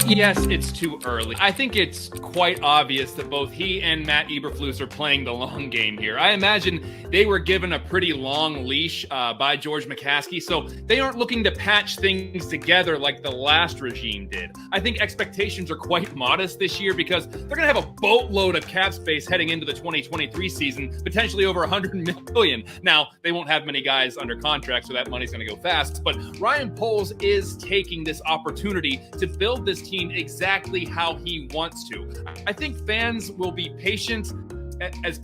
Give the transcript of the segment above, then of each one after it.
Yes, it's too early. I think it's quite obvious that both he and Matt Eberflus are playing the long game here. I imagine they were given a pretty long leash by George McCaskey, so they aren't looking to patch things together like the last regime did. I think expectations are quite modest this year because they're going to have a boatload of cap space heading into the 2023 season, potentially over $100 million. Now, they won't have many guys under contract, so that money's going to go fast, but Ryan Poles is taking this opportunity to build this team exactly how he wants to. I think fans will be patient as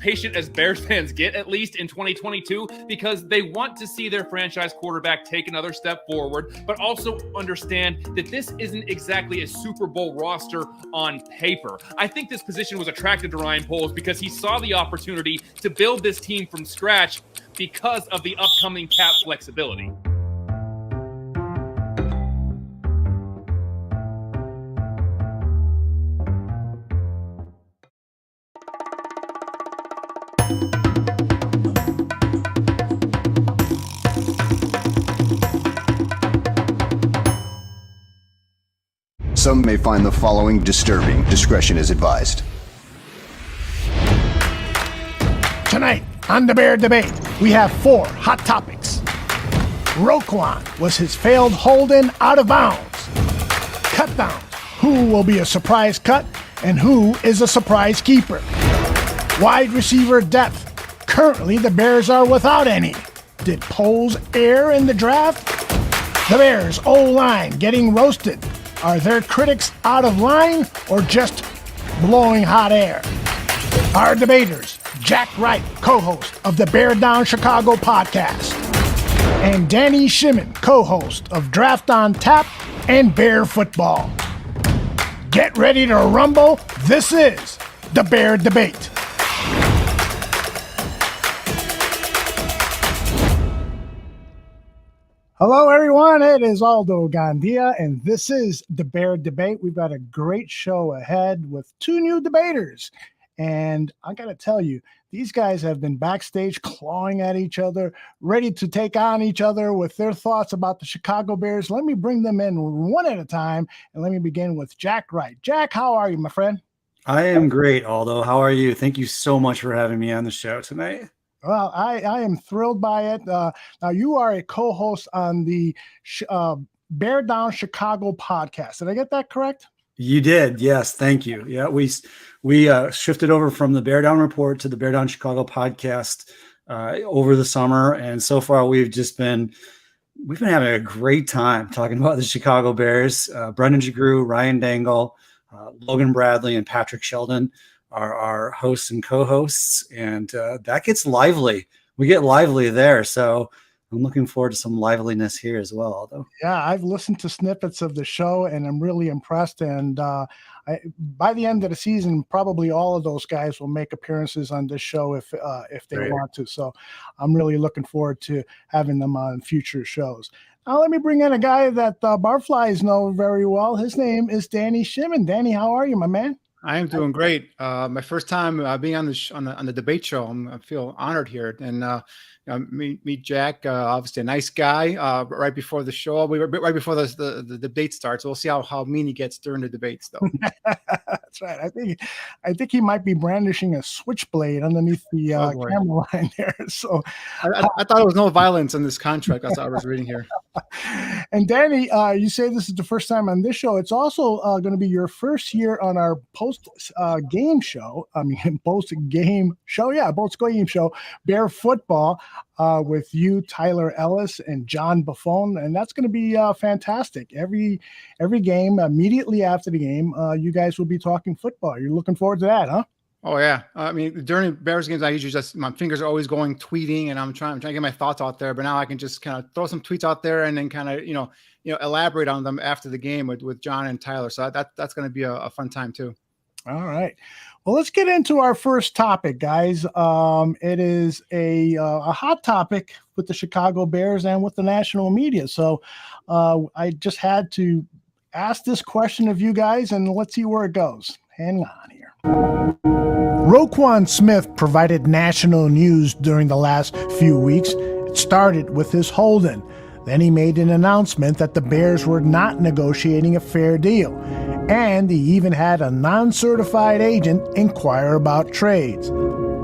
Bears fans get, at least in 2022, because they want to see their franchise quarterback take another step forward, but also understand that this isn't exactly a Super Bowl roster on paper. I think this position was attracted to Ryan Poles because he saw the opportunity to build this team from scratch because of the upcoming cap flexibility. Some may find the following disturbing. Discretion is advised. Tonight, on the Bear Debate, we have 4 hot topics. Roquan was his failed holding out of bounds. Cut down. Who will be a surprise cut and who is a surprise keeper? Wide receiver depth. Currently, the Bears are without any. Did Poles err in the draft? The Bears' O-line getting roasted. Are their critics out of line or just blowing hot air? Our debaters, Jack Wright, co-host of the Bear Down Chicago podcast, and Danny Shimon, co-host of Draft on Tap and Bear Football. Get ready to rumble. This is the Bear Debate. Hello, everyone. It is Aldo Gandia, and this is the Bear Debate. We've got a great show ahead with 2 new debaters. And I got to tell you, these guys have been backstage clawing at each other, ready to take on each other with their thoughts about the Chicago Bears. Let me bring them in one at a time, and let me begin with Jack Wright. Jack, how are you, my friend? I am great, Aldo. How are you? Thank you so much for having me on the show tonight. Well, I am thrilled by it. Now, you are a co-host on the Bear Down Chicago podcast. Did I get that correct? You did. Yes. Thank you. Yeah. We shifted over from the Bear Down Report to the Bear Down Chicago podcast over the summer. And so far we've been having a great time talking about the Chicago Bears. Brendan Jagru, Ryan Dangle, Logan Bradley, and Patrick Sheldon are our hosts and co-hosts, and that gets lively. We get lively there, so I'm looking forward to some liveliness here as well. Although, yeah, I've listened to snippets of the show, and I'm really impressed. And by the end of the season, probably all of those guys will make appearances on this show if they want to. So I'm really looking forward to having them on future shows. Now, let me bring in a guy that Barflies know very well. His name is Danny Shimon. Danny, how are you, my man? I am doing great. My first time being on the debate show. I feel honored here, and meet Jack. Obviously, a nice guy. Right before the show, right before the debate starts. We'll see how mean he gets during the debates, though. That's right. I think he might be brandishing a switchblade underneath the camera line there. So I thought it was no violence in this contract. That's what I was reading here. And Danny, you say this is the first time on this show. It's also going to be your first year on our post-game show. Post-game show, Bear Football, with you, Tyler Ellis, and John Buffon, and that's going to be fantastic. Every game, immediately after the game, you guys will be talking football. You're looking forward to that, huh? Oh yeah. During Bears games, I usually my fingers are always going tweeting, and I'm trying to get my thoughts out there. But now I can just kind of throw some tweets out there and then kind of elaborate on them after the game with John and Tyler. So that's going to be a fun time too. All right. Well, let's get into our first topic, guys. It is a hot topic with the Chicago Bears and with the national media. So I just had to ask this question of you guys, and let's see where it goes. Hang on here. Roquan Smith provided national news during the last few weeks. It started with his holding. Then he made an announcement that the Bears were not negotiating a fair deal. And he even had a non-certified agent inquire about trades.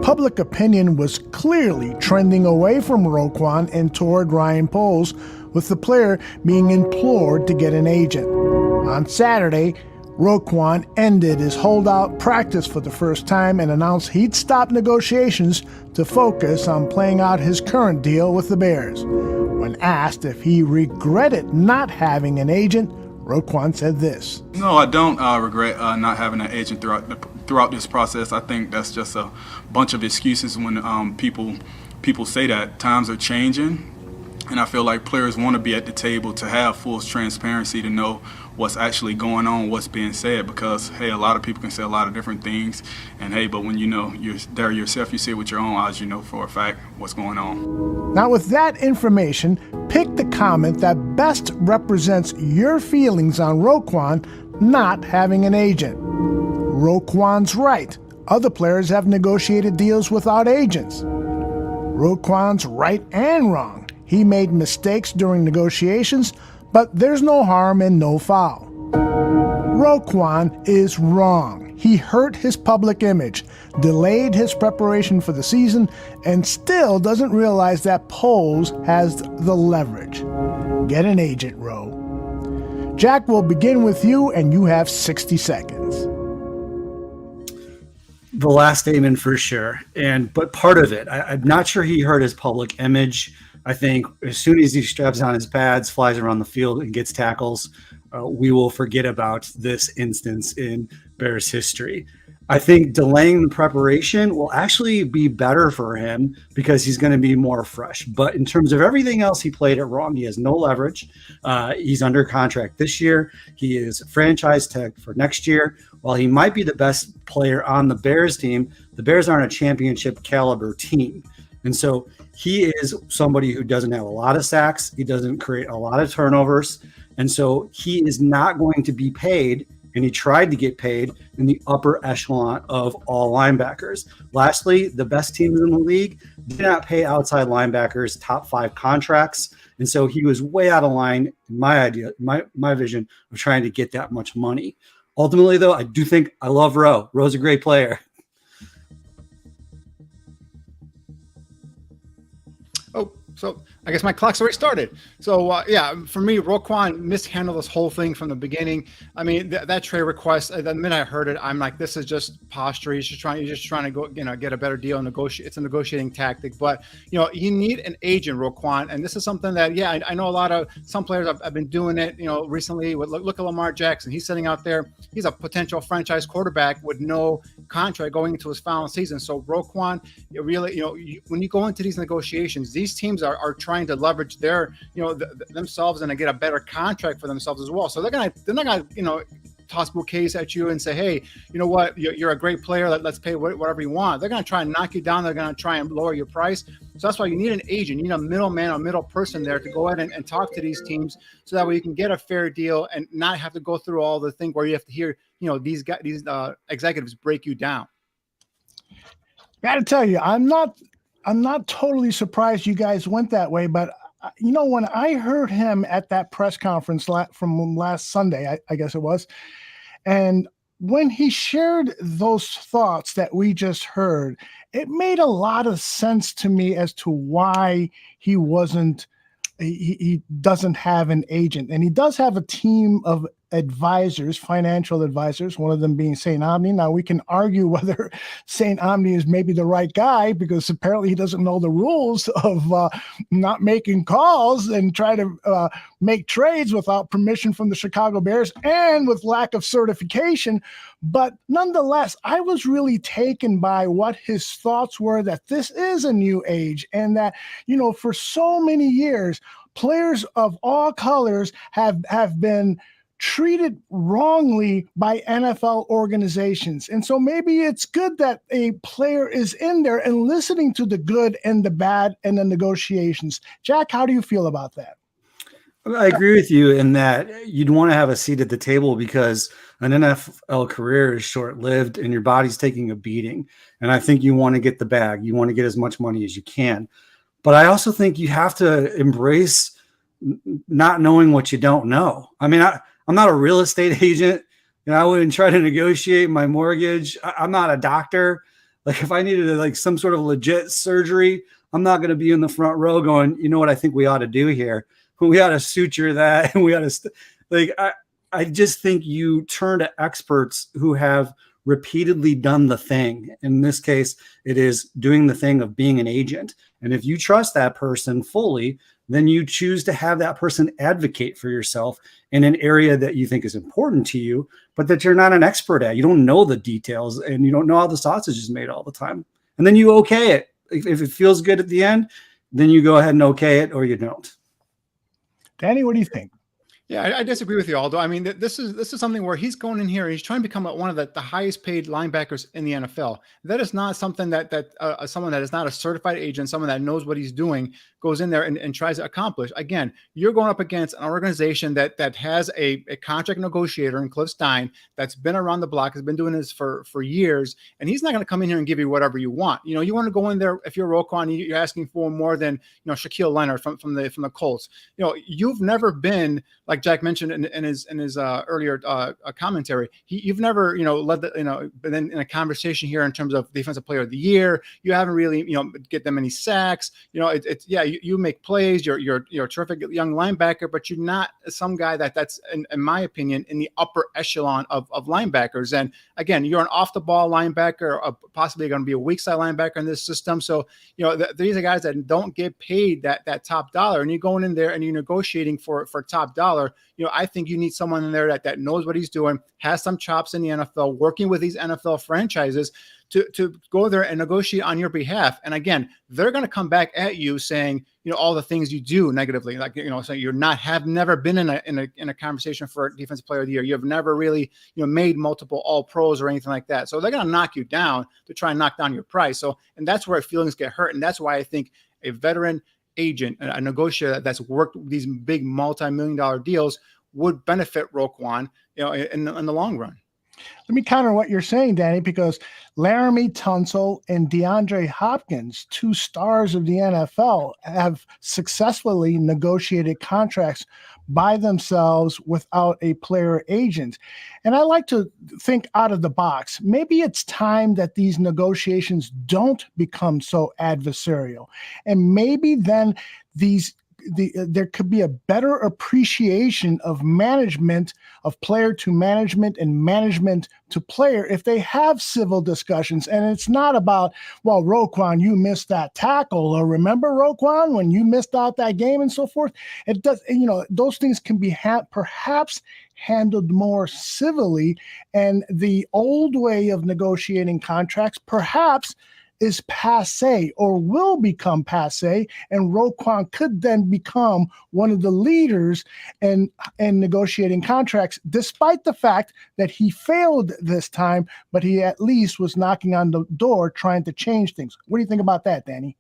Public opinion was clearly trending away from Roquan and toward Ryan Poles, with the player being implored to get an agent. On Saturday, Roquan ended his holdout practice for the first time and announced he'd stop negotiations to focus on playing out his current deal with the Bears. When asked if he regretted not having an agent, Roquan said this. No, I don't regret not having an agent throughout this process. I think that's just a bunch of excuses when people say that. Times are changing, and I feel like players want to be at the table to have full transparency, to know what's actually going on, what's being said, because, hey, a lot of people can say a lot of different things, and hey, but when you know you're there yourself, you see it with your own eyes, you know for a fact what's going on. Now, with that information, pick the comment that best represents your feelings on Roquan not having an agent. Roquan's right. Other players have negotiated deals without agents. Roquan's right and wrong. He made mistakes during negotiations, but there's no harm and no foul. Roquan is wrong. He hurt his public image, delayed his preparation for the season, and still doesn't realize that Poles has the leverage. Get an agent, Ro. Jack, will begin with you, and you have 60 seconds. The last statement for sure. But part of it, I'm not sure he hurt his public image. I think as soon as he straps on his pads, flies around the field, and gets tackles, we will forget about this instance in Bears history. I think delaying the preparation will actually be better for him because he's going to be more fresh. But in terms of everything else, he played it wrong. He has no leverage. He's under contract this year. He is franchise tag for next year. While he might be the best player on the Bears team, the Bears aren't a championship caliber team. And so he is somebody who doesn't have a lot of sacks. He doesn't create a lot of turnovers. And so he is not going to be paid, and he tried to get paid in the upper echelon of all linebackers. Lastly, the best teams in the league did not pay outside linebackers top 5 contracts. And so he was way out of line in my vision of trying to get that much money. Ultimately, though, I do think I love Roe. Roe's a great player. So I guess my clock's already started. So for me, Roquan mishandled this whole thing from the beginning. I mean, that trade request, the minute I heard it, I'm like, this is just posture. He's just trying to go, get a better deal and negotiate. It's a negotiating tactic. But you need an agent, Roquan, and this is something that I know a lot of some players have been doing it. Recently, look at Lamar Jackson. He's sitting out there. He's a potential franchise quarterback with no contract going into his final season. So Roquan, when you go into these negotiations, these teams are trying to leverage their themselves and to get a better contract for themselves as well. So they're not gonna toss bouquets at you and say, hey, you know what, you're a great player, let's pay whatever you want. They're gonna try and knock you down. They're gonna try and lower your price. So that's why you need an agent. You need a middleman, a middle person there to go ahead and talk to these teams, so that way you can get a fair deal and not have to go through all the thing where you have to hear these executives break you down. Got to tell you, I'm not totally surprised you guys went that way, but when I heard him at that press conference from last Sunday, I guess it was, and when he shared those thoughts that we just heard, it made a lot of sense to me as to why he doesn't have an agent. And he does have a team of advisors, financial advisors, one of them being St. Omni. Now, we can argue whether St. Omni is maybe the right guy, because apparently he doesn't know the rules of not making calls and try to make trades without permission from the Chicago Bears and with lack of certification. But nonetheless, I was really taken by what his thoughts were, that this is a new age, and that, for so many years, players of all colors have been treated wrongly by NFL organizations. And so maybe it's good that a player is in there and listening to the good and the bad and the negotiations. Jack, how do you feel about that? I agree with you in that you'd want to have a seat at the table, because an NFL career is short-lived and your body's taking a beating. And I think you want to get the bag. You want to get as much money as you can. But I also think you have to embrace not knowing what you don't know. I mean, I'm not a real estate agent, I wouldn't try to negotiate my mortgage. I'm not a doctor. Like if I needed like some sort of legit surgery, I'm not going to be in the front row going, you know what I think we ought to do here? We ought to suture that. And we ought to I just think you turn to experts who have repeatedly done the thing. In this case, it is doing the thing of being an agent. And if you trust that person fully, then you choose to have that person advocate for yourself in an area that you think is important to you, but that you're not an expert at. You don't know the details and you don't know how the sausage is made all the time. And then you okay it. If it feels good at the end, then you go ahead and okay it, or you don't. Danny, what do you think? Yeah, I disagree with you, Aldo. I mean, this is something where he's going in here and he's trying to become one of the highest paid linebackers in the NFL. That is not something that someone that is not a certified agent, someone that knows what he's doing, goes in there and tries to accomplish. Again, you're going up against an organization that has a contract negotiator in Cliff Stein that's been around the block, has been doing this for years, and he's not going to come in here and give you whatever you want. You want to go in there if you're Roquan, you're asking for more than Shaquille Leonard from the Colts. You've never been, like Jack mentioned in his earlier commentary, you've never led been in a conversation here in terms of defensive player of the year. You haven't really get them many sacks. You make plays. You're a terrific young linebacker, but you're not some guy that's in my opinion in the upper echelon of linebackers. And again, you're an off the ball linebacker, possibly going to be a weak side linebacker in this system. So these are guys that don't get paid that top dollar, and you're going in there and you're negotiating for top dollar. I think you need someone in there that knows what he's doing, has some chops in the NFL, working with these NFL franchises to go there and negotiate on your behalf. And again, they're going to come back at you saying, all the things you do negatively, like, so have never been in a conversation for a defensive player of the year. You have never really, made multiple all pros or anything like that. So they're going to knock you down to try and knock down your price. So, and that's where feelings get hurt. And that's why I think a veteran agent, a negotiator that's worked these big multi-million-dollar deals would benefit Roquan, in the long run. Let me counter what you're saying, Danny, because Laramie Tunsil and DeAndre Hopkins, 2 stars of the NFL, have successfully negotiated contracts by themselves without a player agent. And I like to think out of the box. Maybe it's time that these negotiations don't become so adversarial. And maybe then there could be a better appreciation of management, of player to management and management to player, if they have civil discussions. And it's not about, well, Roquan, you missed that tackle, or remember, Roquan, when you missed out that game and so forth. It does, those things can be perhaps handled more civilly. And the old way of negotiating contracts perhaps is passé or will become passé, and Roquan could then become one of the leaders in negotiating contracts, despite the fact that he failed this time, but he at least was knocking on the door trying to change things. What do you think about that, Danny?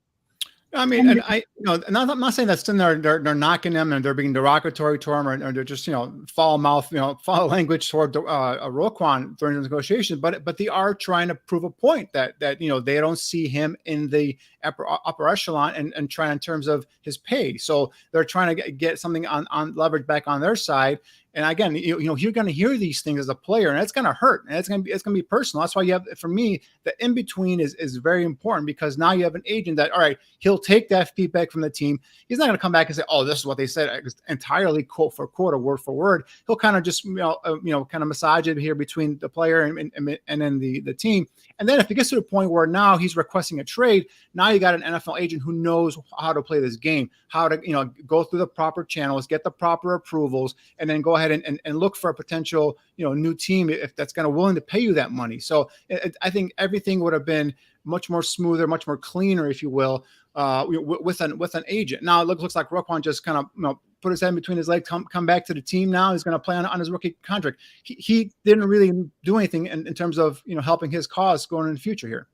I mean, and I'm not saying that's in there. They're knocking them and they're being derogatory to him, or they're just foul language toward Roquan during the negotiation. But they are trying to prove a point that they don't see him in the upper echelon and trying in terms of his pay. So they're trying to get something on leverage back on their side. And again, you're going to hear these things as a player, and it's going to hurt, and it's going to be personal. That's why for me, the in between is very important, because now you have an agent that, all right, he'll take that feedback from the team. He's not going to come back and say, oh, this is what they said entirely quote for quote or word for word. He'll kind of just kind of massage it here between the player and then the team. And then if it gets to the point where now he's requesting a trade, now you got an NFL agent who knows how to play this game, how to go through the proper channels, get the proper approvals, and then go ahead and look for a potential new team if that's going to willing to pay you that money. So I think everything would have been much more smoother, much more cleaner, if you will, with an agent. Now it looks like Roquan just kind of put his head between his legs, come back to the team. Now he's going to play on his rookie contract. He didn't really do anything in terms of helping his cause going in the future here.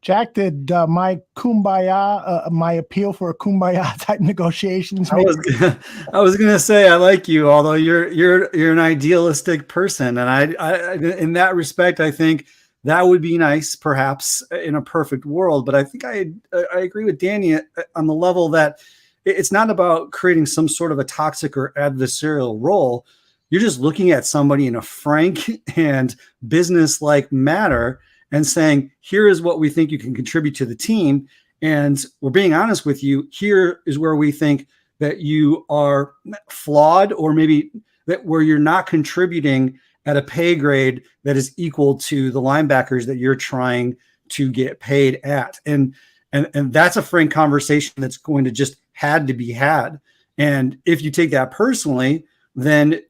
Jack, did my appeal for a kumbaya type negotiations? I was gonna say I like you, although you're an idealistic person, and I in that respect I think that would be nice, perhaps in a perfect world. But I think I agree with Danny on the level that it's not about creating some sort of a toxic or adversarial role. You're just looking at somebody in a frank and business-like manner and saying, here is what we think you can contribute to the team. And we're being honest with you. Here is where we think that you are flawed, or maybe that where you're not contributing at a pay grade that is equal to the linebackers that you're trying to get paid at. And that's a frank conversation that's going to just had to be had. And if you take that personally, then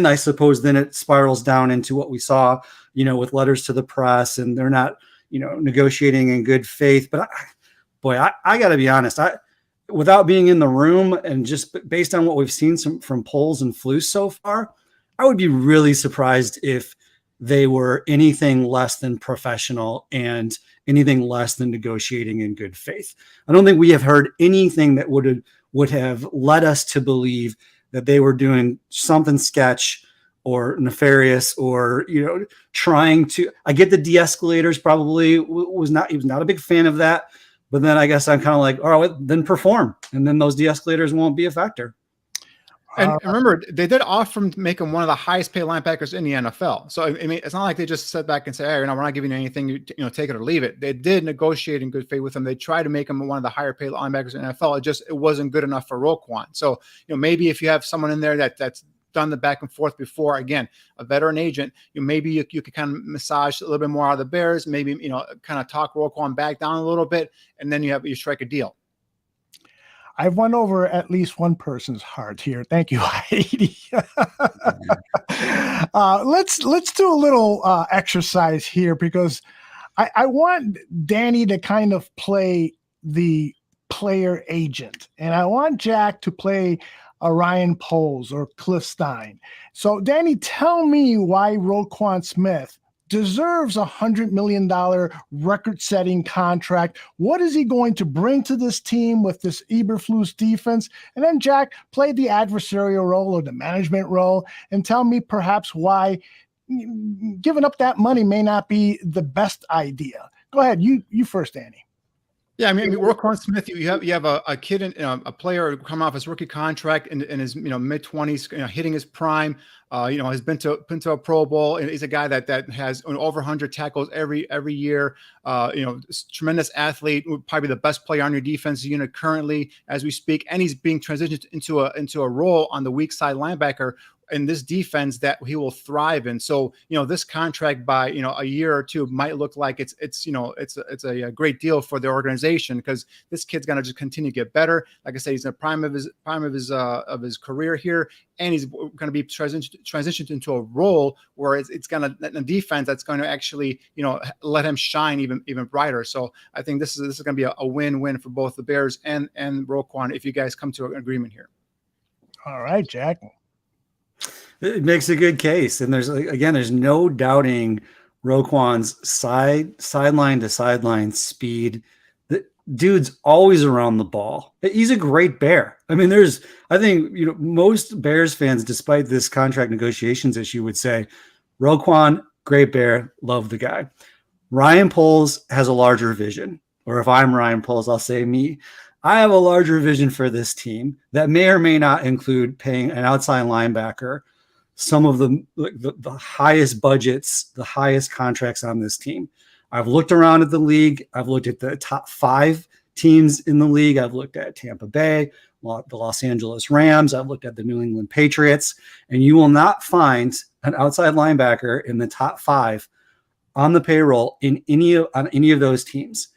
I suppose then it spirals down into what we saw, with letters to the press, and they're not, negotiating in good faith. But I got to be honest, without being in the room and just based on what we've seen from Poles and Flus so far, I would be really surprised if they were anything less than professional and anything less than negotiating in good faith. I don't think we have heard anything that would have led us to believe that they were doing something sketch or nefarious, or trying to. I get the de-escalators probably he was not a big fan of that, but then I guess I'm kind of like, all right, then perform, and then those de-escalators won't be a factor. And remember, they did offer him to make him one of the highest paid linebackers in the NFL. So, I mean, it's not like they just sat back and say, hey, we're not giving you anything, take it or leave it. They did negotiate in good faith with him. They tried to make him one of the higher paid linebackers in the NFL. It wasn't good enough for Roquan. So, maybe if you have someone in there that's done the back and forth before, again, a veteran agent, maybe you could kind of massage a little bit more out of the Bears, maybe, kind of talk Roquan back down a little bit, and then you strike a deal. I've won over at least one person's heart here. Thank you, Heidi. Let's do a little exercise here, because I want Danny to kind of play the player agent, and I want Jack to play a Ryan Poles or Cliff Stein. So, Danny, tell me why Roquan Smith deserves $100 million record-setting contract. What is he going to bring to this team with this Eberflus defense? And then, Jack, play the adversarial role or the management role, and tell me perhaps why giving up that money may not be the best idea. Go ahead. You first, Danny. Yeah, I mean, Roquan Smith, you have a kid, a player come off his rookie contract in his mid-20s, hitting his prime. Has been to a Pro Bowl, and he's a guy that has over 100 tackles every year. Tremendous athlete, probably the best player on your defense unit currently as we speak, and he's being transitioned into a role on the weak side linebacker in this defense that he will thrive in. So, this contract by, a year or two might look like it's a great deal for the organization, because this kid's going to just continue to get better. Like I said, he's in the prime of his career here, and he's going to be transitioned into a role where it's going to a defense that's going to actually, let him shine even brighter. So I think this is going to be a win-win for both the Bears and Roquan if you guys come to an agreement here. All right, Jack. It makes a good case. And there's no doubting Roquan's sideline to sideline speed. The dude's always around the ball. He's a great Bear. I mean, I think most Bears fans, despite this contract negotiations issue, would say Roquan, great Bear, love the guy. Ryan Poles has a larger vision. Or if I'm Ryan Poles, I'll say me. I have a larger vision for this team that may or may not include paying an outside linebacker some of the highest budgets, the highest contracts on this team. I've looked around at the league. I've looked at the top 5 teams in the league. I've looked at Tampa Bay, the Los Angeles Rams. I've looked at the New England Patriots, and you will not find an outside linebacker in the top 5 on the payroll on any of those teams.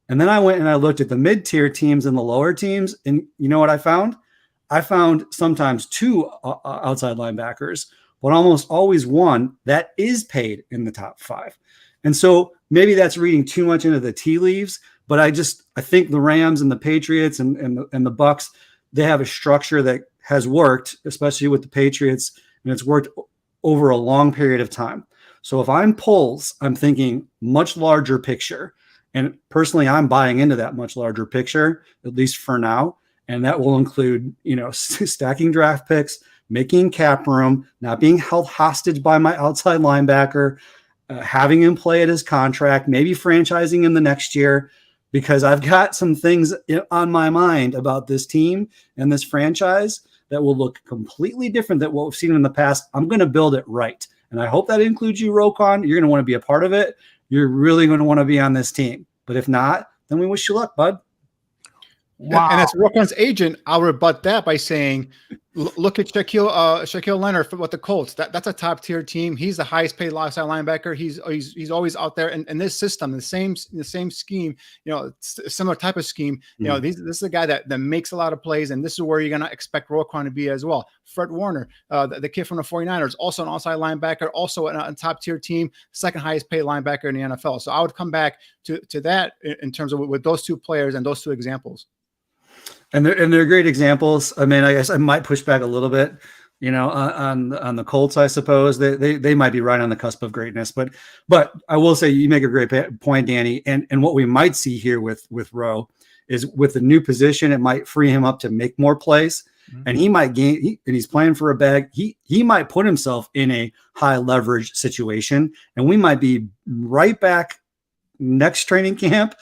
And then I went and I looked at the mid-tier teams and the lower teams, and you know what I found? I found sometimes 2 outside linebackers, but almost always one that is paid in the top 5. And so maybe that's reading too much into the tea leaves, but I think the Rams and the Patriots and the Bucs, they have a structure that has worked, especially with the Patriots, and it's worked over a long period of time. So if I'm Poles, I'm thinking much larger picture. And personally, I'm buying into that much larger picture, at least for now. And that will include, stacking draft picks, making cap room, not being held hostage by my outside linebacker, having him play at his contract, maybe franchising in the next year, because I've got some things on my mind about this team and this franchise that will look completely different than what we've seen in the past. I'm going to build it right. And I hope that includes you, Roquan. You're going to want to be a part of it. You're really going to want to be on this team. But if not, then we wish you luck, bud. Wow. And as Roquan's agent, I'll rebut that by saying, look at Shaquille Leonard with the Colts. That's a top tier team. He's the highest paid outside linebacker. He's always out there. And this system, the same scheme, similar type of scheme. This is a guy that makes a lot of plays, and this is where you're gonna expect Roquan to be as well. Fred Warner, the kid from the 49ers, also an outside linebacker, also a top tier team, second highest paid linebacker in the NFL. So I would come back to that in terms of with those two players and those two examples. And they're great examples. I mean, I guess I might push back a little bit, on the Colts. I suppose they might be right on the cusp of greatness, but I will say you make a great point, Danny. And what we might see here with Rowe is with the new position, it might free him up to make more plays, and he might gain. And he's playing for a bag. He might put himself in a high leverage situation, and we might be right back next training camp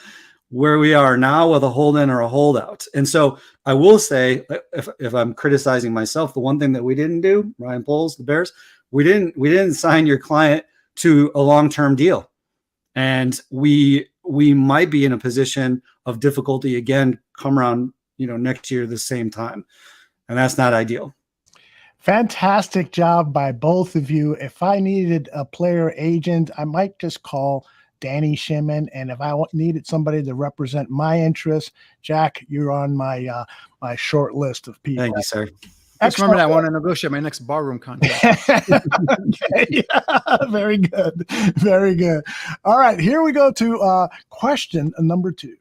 where we are now with a hold-in or a holdout. And so I will say, if I'm criticizing myself, the one thing that we didn't do, Ryan Poles, the Bears, we didn't sign your client to a long-term deal. And we might be in a position of difficulty again, come around, next year, the same time. And that's not ideal. Fantastic job by both of you. If I needed a player agent, I might just call Danny Shimon, and if I needed somebody to represent my interests, Jack, you're on my short list of people. Thank you, sir. Just remember that I want to negotiate my next barroom contract. Okay. Very good. Very good. All right, here we go to question number 2.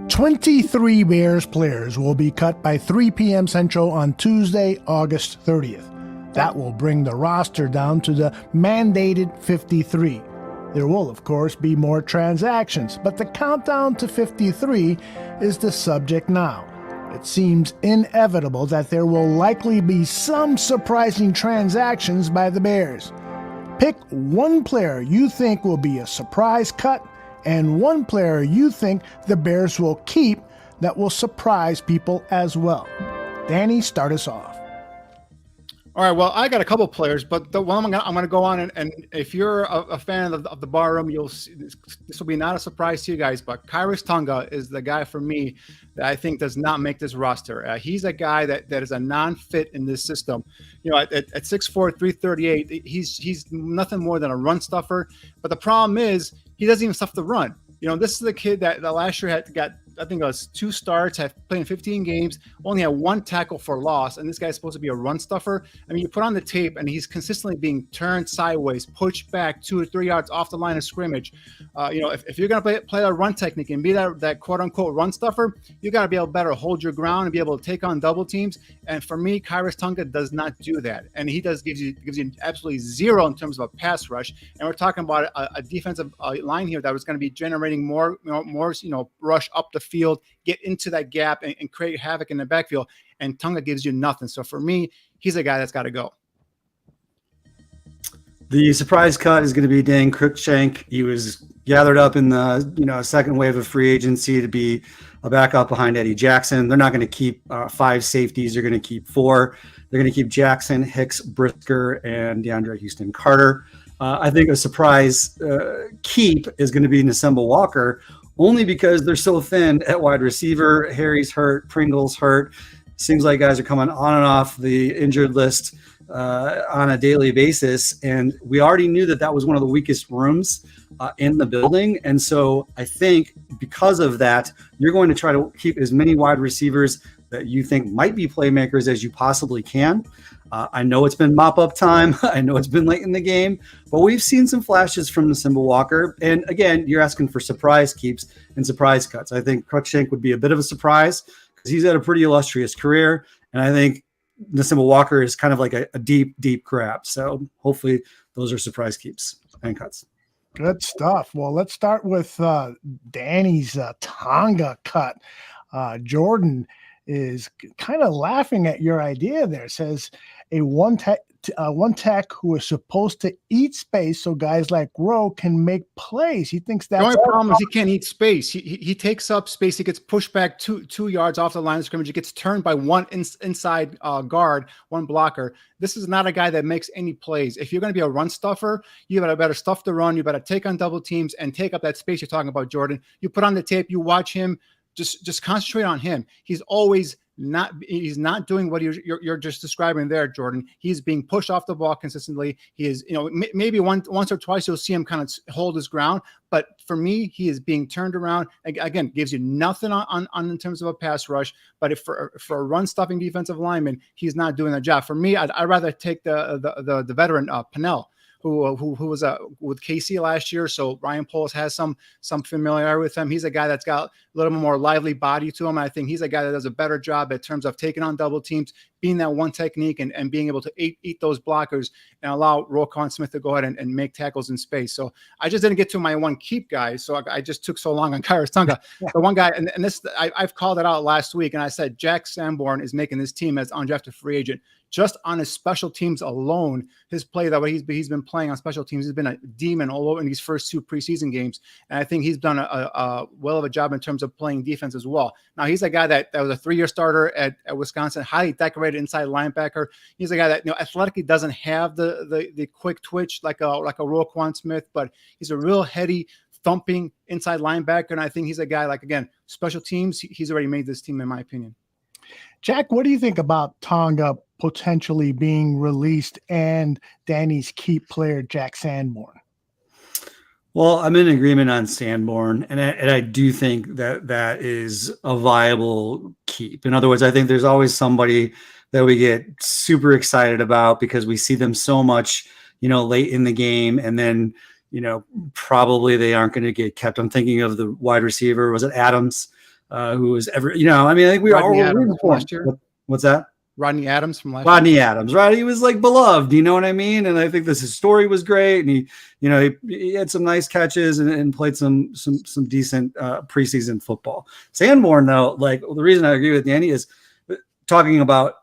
23 Bears players will be cut by 3 p.m. Central on Tuesday, August 30th. That will bring the roster down to the mandated 53. There will, of course, be more transactions, but the countdown to 53 is the subject now. It seems inevitable that there will likely be some surprising transactions by the Bears. Pick one player you think will be a surprise cut and one player you think the Bears will keep that will surprise people as well. Danny, start us off. All right. Well, I got a couple players, but the one I'm going to go on and if you're a fan of the Barroom, you'll see this will be not a surprise to you guys. But Khyiris Tonga is the guy for me that I think does not make this roster. He's a guy that is a non-fit in this system. At 6'4", 338, he's nothing more than a run stuffer. But the problem is he doesn't even stuff the run. This is the kid that last year got. I think it was 2 starts, have played in 15 games, only had 1 tackle for loss, and this guy's supposed to be a run stuffer. I mean, you put on the tape, and he's consistently being turned sideways, pushed back 2 or 3 yards off the line of scrimmage. If you're going to play a run technique and be that quote-unquote run stuffer, you got to be able to better hold your ground and be able to take on double teams. And for me, Khyiris Tonga does not do that, and he gives you absolutely zero in terms of a pass rush. And we're talking about a defensive line here that was going to be generating more rush up the field, get into that gap and create havoc in the backfield, and Tonga gives you nothing. So for me, he's a guy that's got to go. The surprise cut is going to be Dan Cruikshank. He was gathered up in the second wave of free agency to be a backup behind Eddie Jackson. They're not going to keep 5 safeties. They're going to keep 4. They're going to keep Jackson, Hicks, Brisker, and DeAndre Houston Carter. I think a surprise keep is going to be Nasemba Walker, only because they're so thin at wide receiver. Harry's hurt, Pringle's hurt. Seems like guys are coming on and off the injured list on a daily basis. And we already knew that was one of the weakest rooms in the building. And so I think because of that, you're going to try to keep as many wide receivers that you think might be playmakers as you possibly can. I know it's been mop-up time. I know it's been late in the game, but we've seen some flashes from Nasemba Walker. And again, you're asking for surprise keeps and surprise cuts. I think Cruikshank would be a bit of a surprise because he's had a pretty illustrious career. And I think Nasemba Walker is kind of like a deep, deep grab. So hopefully those are surprise keeps and cuts. Good stuff. Well, let's start with Danny's Tonga cut. Jordan is kind of laughing at your idea there. Says a one one tech who is supposed to eat space so guys like Rowe can make plays. He thinks that's the only problem is he can't eat space. He takes up space. He gets pushed back 2 yards off the line of scrimmage. He gets turned by one inside guard, one blocker. This is not a guy that makes any plays. If you're going to be a run stuffer, you better stuff the run. You better take on double teams and take up that space you're talking about, Jordan. You put on the tape, you watch him, just concentrate on him. He's not doing what you're just describing there, Jordan. He's being pushed off the ball consistently. He is, maybe once or twice you'll see him kind of hold his ground. But for me, he is being turned around. Again, gives you nothing on in terms of a pass rush. But if for a run stuffing defensive lineman, he's not doing the job. For me, I'd rather take the veteran Pennell, who was with KC last year. So Ryan Poles has some familiarity with him. He's a guy that's got a little more lively body to him. I think he's a guy that does a better job in terms of taking on double teams, being that one technique and being able to eat those blockers and allow Roquan Smith to go ahead and make tackles in space. So I just didn't get to my one keep guy. So I just took so long on Kairos Tunga. The one guy, and this, I've called it out last week, and I said Jack Sanborn is making this team as undrafted free agent. Just on his special teams alone, his play that way he's been playing on special teams has been a demon all over in these first 2 preseason games. And I think he's done a well of a job in terms of playing defense as well. Now he's a guy that was a 3-year starter at Wisconsin, highly decorated inside linebacker. He's a guy that athletically doesn't have the quick twitch like a Roquan Smith, but he's a real heady, thumping inside linebacker. And I think he's a guy like, again, special teams. He's already made this team, in my opinion. Jack, what do you think about Tonga potentially being released and Danny's keep player, Jack Sanborn? Well, I'm in agreement on Sanborn, and I do think that is a viable keep. In other words, I think there's always somebody that we get super excited about because we see them so much, late in the game, and then, probably they aren't going to get kept. I'm thinking of the wide receiver. Was it Adams? Who was ever, I think we all last year. What's that? Rodney Adams from last year. Rodney Adams, right? He was like beloved, you know what I mean? And I think his story was great. And he had some nice catches and played some decent preseason football. Sanborn, though, like the reason I agree with Danny is talking about,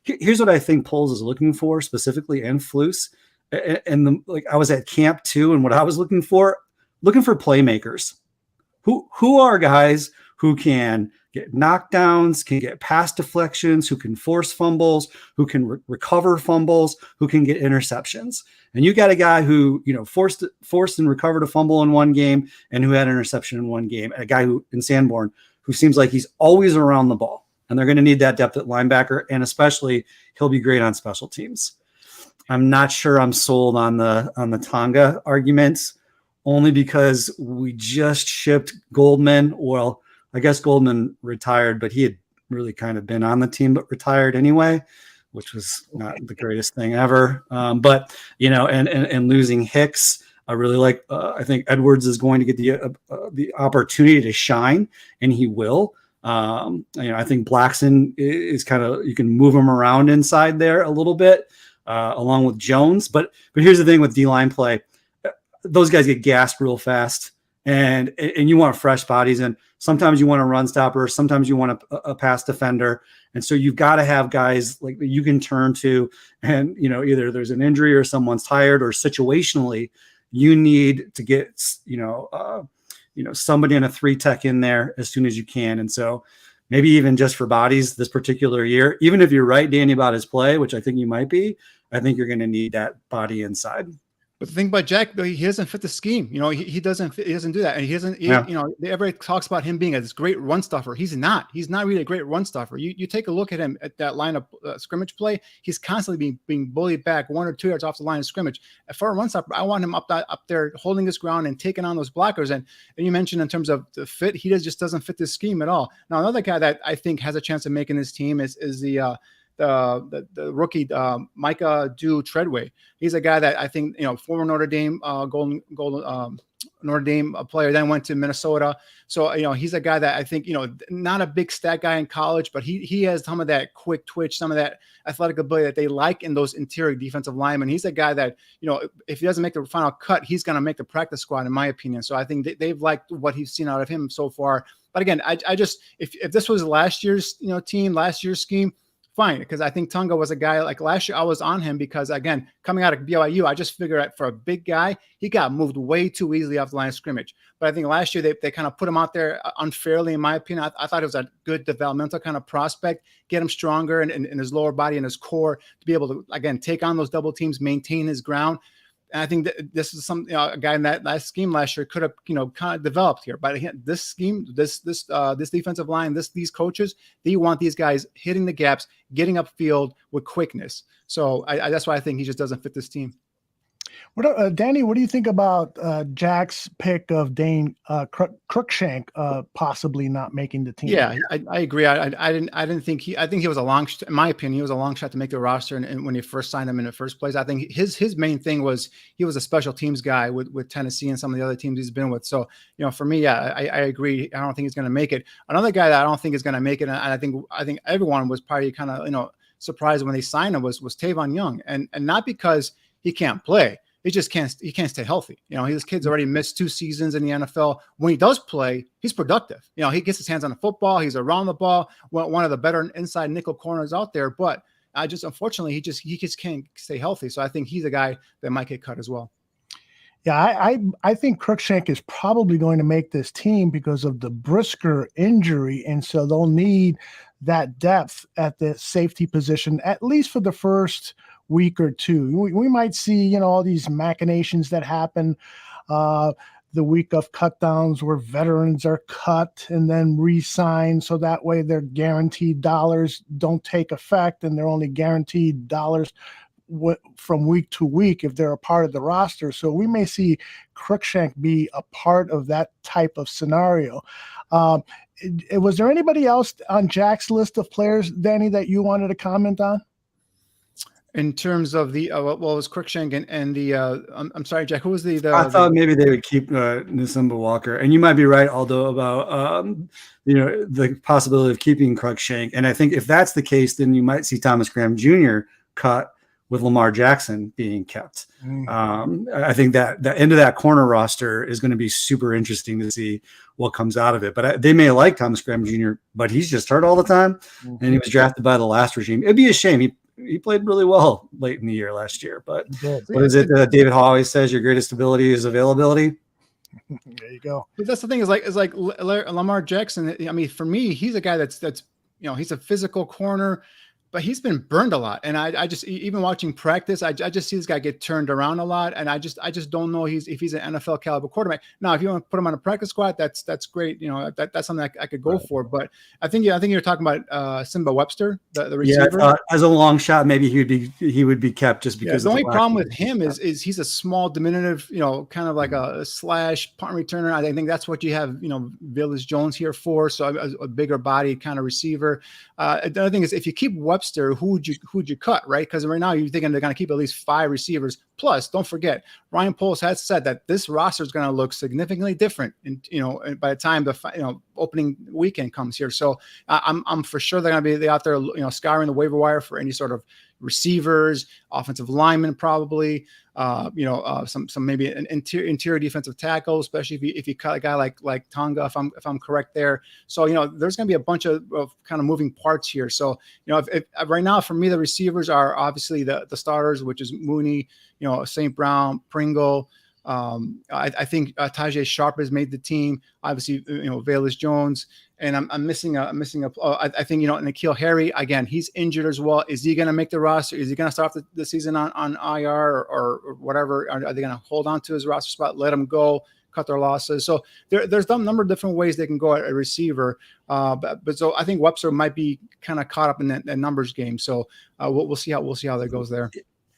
here's what I think Poles is looking for specifically, and Flus. And I was at camp too. And what I was looking for playmakers who are guys who can get knockdowns, can get pass deflections, who can force fumbles, who can recover fumbles, who can get interceptions. And you got a guy who, forced and recovered a fumble in one game and who had an interception in one game. A guy who, in Sanborn, who seems like he's always around the ball. And they're going to need that depth at linebacker, and especially he'll be great on special teams. I'm not sure I'm sold on the Tonga arguments, only because we just shipped Goldman. Well, I guess Goldman retired, but he had really kind of been on the team, but retired anyway, which was not the greatest thing ever. But and losing Hicks, I really like. I think Edwards is going to get the opportunity to shine, and he will. I think Blackson is kind of, you can move him around inside there a little bit, along with Jones. But here's the thing with D-line play: those guys get gassed real fast. And you want fresh bodies, and sometimes you want a run stopper, sometimes you want a pass defender, and so you've got to have guys like that you can turn to, and either there's an injury or someone's tired, or situationally you need to get somebody in a 3-tech in there as soon as you can. And so maybe even just for bodies this particular year, even if you're right, Danny, about his play, which I think you might be, I think you're going to need that body inside. But the thing about Jack, though, he doesn't fit the scheme. He doesn't do that, and he doesn't. Everybody talks about him being this great run stuffer. He's not really a great run stuffer. You take a look at him at that line of scrimmage play. He's constantly being bullied back 1 or 2 yards off the line of scrimmage. For a run stuffer, I want him up there holding his ground and taking on those blockers. And you mentioned in terms of the fit, he just doesn't fit the scheme at all. Now another guy that I think has a chance of making this team is the rookie Micah Dew Treadway. He's a guy that I think former Notre Dame golden Notre Dame player, then went to Minnesota. So he's a guy that I think not a big stat guy in college, but he has some of that quick twitch, some of that athletic ability that they like in those interior defensive linemen. He's a guy that if he doesn't make the final cut, he's going to make the practice squad, in my opinion. So I think they've liked what he's seen out of him so far. But again, I just if this was last year's team, last year's scheme, fine. Because I think Tonga was a guy like last year I was on him because, again, coming out of BYU, I just figured out for a big guy, he got moved way too easily off the line of scrimmage. But I think last year they kind of put him out there unfairly, in my opinion. I thought it was a good developmental kind of prospect, get him stronger in his lower body and his core to be able to, again, take on those double teams, maintain his ground. And I think that this is something a guy in that scheme last year could have, kind of developed here. But again, this scheme, this defensive line, these coaches, they want these guys hitting the gaps, getting upfield with quickness. So that's why I think he just doesn't fit this team. Danny, what do you think about Jack's pick of Dane Cruikshank possibly not making the team? Yeah, I agree. I didn't think I think he was a long, in my opinion, he was a long shot to make the roster. And when you first signed him in the first place, I think his main thing was he was a special teams guy with Tennessee and some of the other teams he's been with. So, for me, yeah, I agree. I don't think he's going to make it. Another guy that I don't think is going to make it, and I think everyone was probably kind of, surprised when they signed him was Tavon Young. And not because he can't play. He just can't stay healthy. His kid's already missed 2 seasons in the NFL. When he does play, he's productive. He gets his hands on the football. He's around the ball. One of the better inside nickel corners out there. But unfortunately, he just can't stay healthy. So I think he's a guy that might get cut as well. Yeah, I think Cruikshank is probably going to make this team because of the Brisker injury. And so they'll need that depth at the safety position, at least for the first week or two. We might see, all these machinations that happen the week of cut downs where veterans are cut and then re-signed. So that way their guaranteed dollars don't take effect and they're only guaranteed dollars from week to week if they're a part of the roster. So we may see Cruikshank be a part of that type of scenario. Was there anybody else on Jack's list of players, Danny, that you wanted to comment on? In terms of the what was Cruikshank and the I'm sorry, Jack, who was the I thought maybe they would keep Nsimba Walker, and you might be right, Aldo, about the possibility of keeping Cruikshank. And I think if that's the case, then you might see Thomas Graham Jr. cut with Lamar Jackson being kept. I think that the end of that corner roster is going to be super interesting to see what comes out of it. But they may like Thomas Graham Jr., but he's just hurt all the time, and he was drafted by the last regime. It'd be a shame. He played really well late in the year last year, but what is it? David Hall always says your greatest ability is availability. There you go. But that's the thing is like Lamar Jackson. I mean, for me, he's a guy that's he's a physical corner, but he's been burned a lot. And I just, even watching practice, I just see this guy get turned around a lot. And I just don't know if he's an NFL caliber quarterback. Now, if you want to put him on a practice squad, that's great. That's something I could go for. But I think you're talking about Simba Webster, the receiver. Yeah, as a long shot, maybe he would be kept just because. The only problem with him is he's a small, diminutive, kind of like a slash punt returner. I think that's what you have, Velus Jones here for. So a bigger body kind of receiver. The other thing is if you keep Webster, who would you cut, right? Because right now you're thinking they're going to keep at least 5 receivers. Plus, don't forget, Ryan Poles has said that this roster is going to look significantly different, by the time the opening weekend comes here. So I'm for sure they're going to be out there, scouring the waiver wire for any sort of receivers, offensive linemen, probably, some maybe an interior defensive tackle, especially if you cut a guy like Tonga, if I'm correct there. So there's going to be a bunch of kind of moving parts here. So if right now for me the receivers are obviously the starters, which is Mooney, St. Brown, Pringle. I think Tajay Sharp has made the team. Obviously, Velus Jones, and I'm missing a. I think N'Keal Harry again. He's injured as well. Is he going to make the roster? Is he going to start the season on IR or whatever? Are they going to hold on to his roster spot? Let him go. Cut their losses. So there's a number of different ways they can go at a receiver. But so I think Webster might be kind of caught up in that numbers game. So we'll see how that goes there.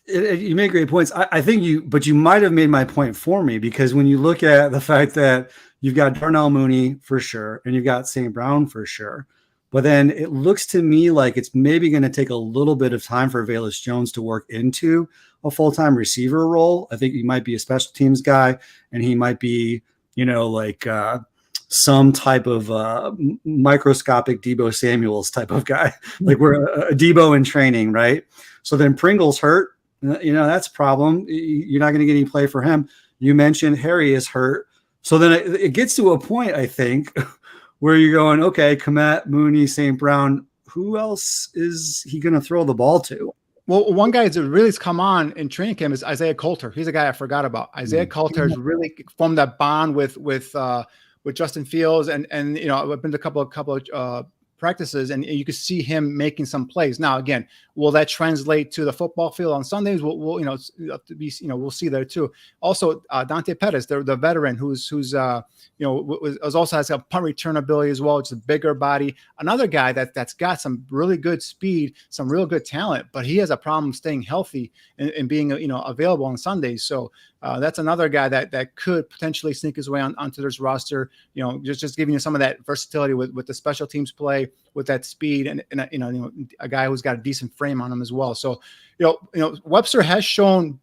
You make great points. I think you might have made my point for me, because when you look at the fact that you've got Darnell Mooney for sure, and you've got St. Brown for sure, but then it looks to me like it's maybe going to take a little bit of time for Velus Jones to work into a full-time receiver role. I think he might be a special teams guy, and he might be, some type of microscopic Debo Samuels type of guy, like we're a Debo in training, right? So then Pringle's hurt. That's a problem. You're not going to get any play for him. You mentioned Harry is hurt. So then it gets to a point, I think, where you're going, okay, Kmet, Mooney, St. Brown, who else is he going to throw the ball to? Well, one guy that really has come on in training camp is Isaiah Coulter. He's a guy I forgot about. Isaiah Coulter has really formed that bond with Justin Fields, and I've been to a couple of practices, and you can see him making some plays. Now, again, will that translate to the football field on Sundays? We'll see there too. Also, Dante Pettis, the veteran, who's also has a punt return ability as well. It's a bigger body. Another guy that's got some really good speed, some real good talent, but he has a problem staying healthy and being available on Sundays. So that's another guy that could potentially sneak his way onto this roster. Just giving you some of that versatility with the special teams play, with that speed, and a guy who's got a decent frame on him as well. So Webster has shown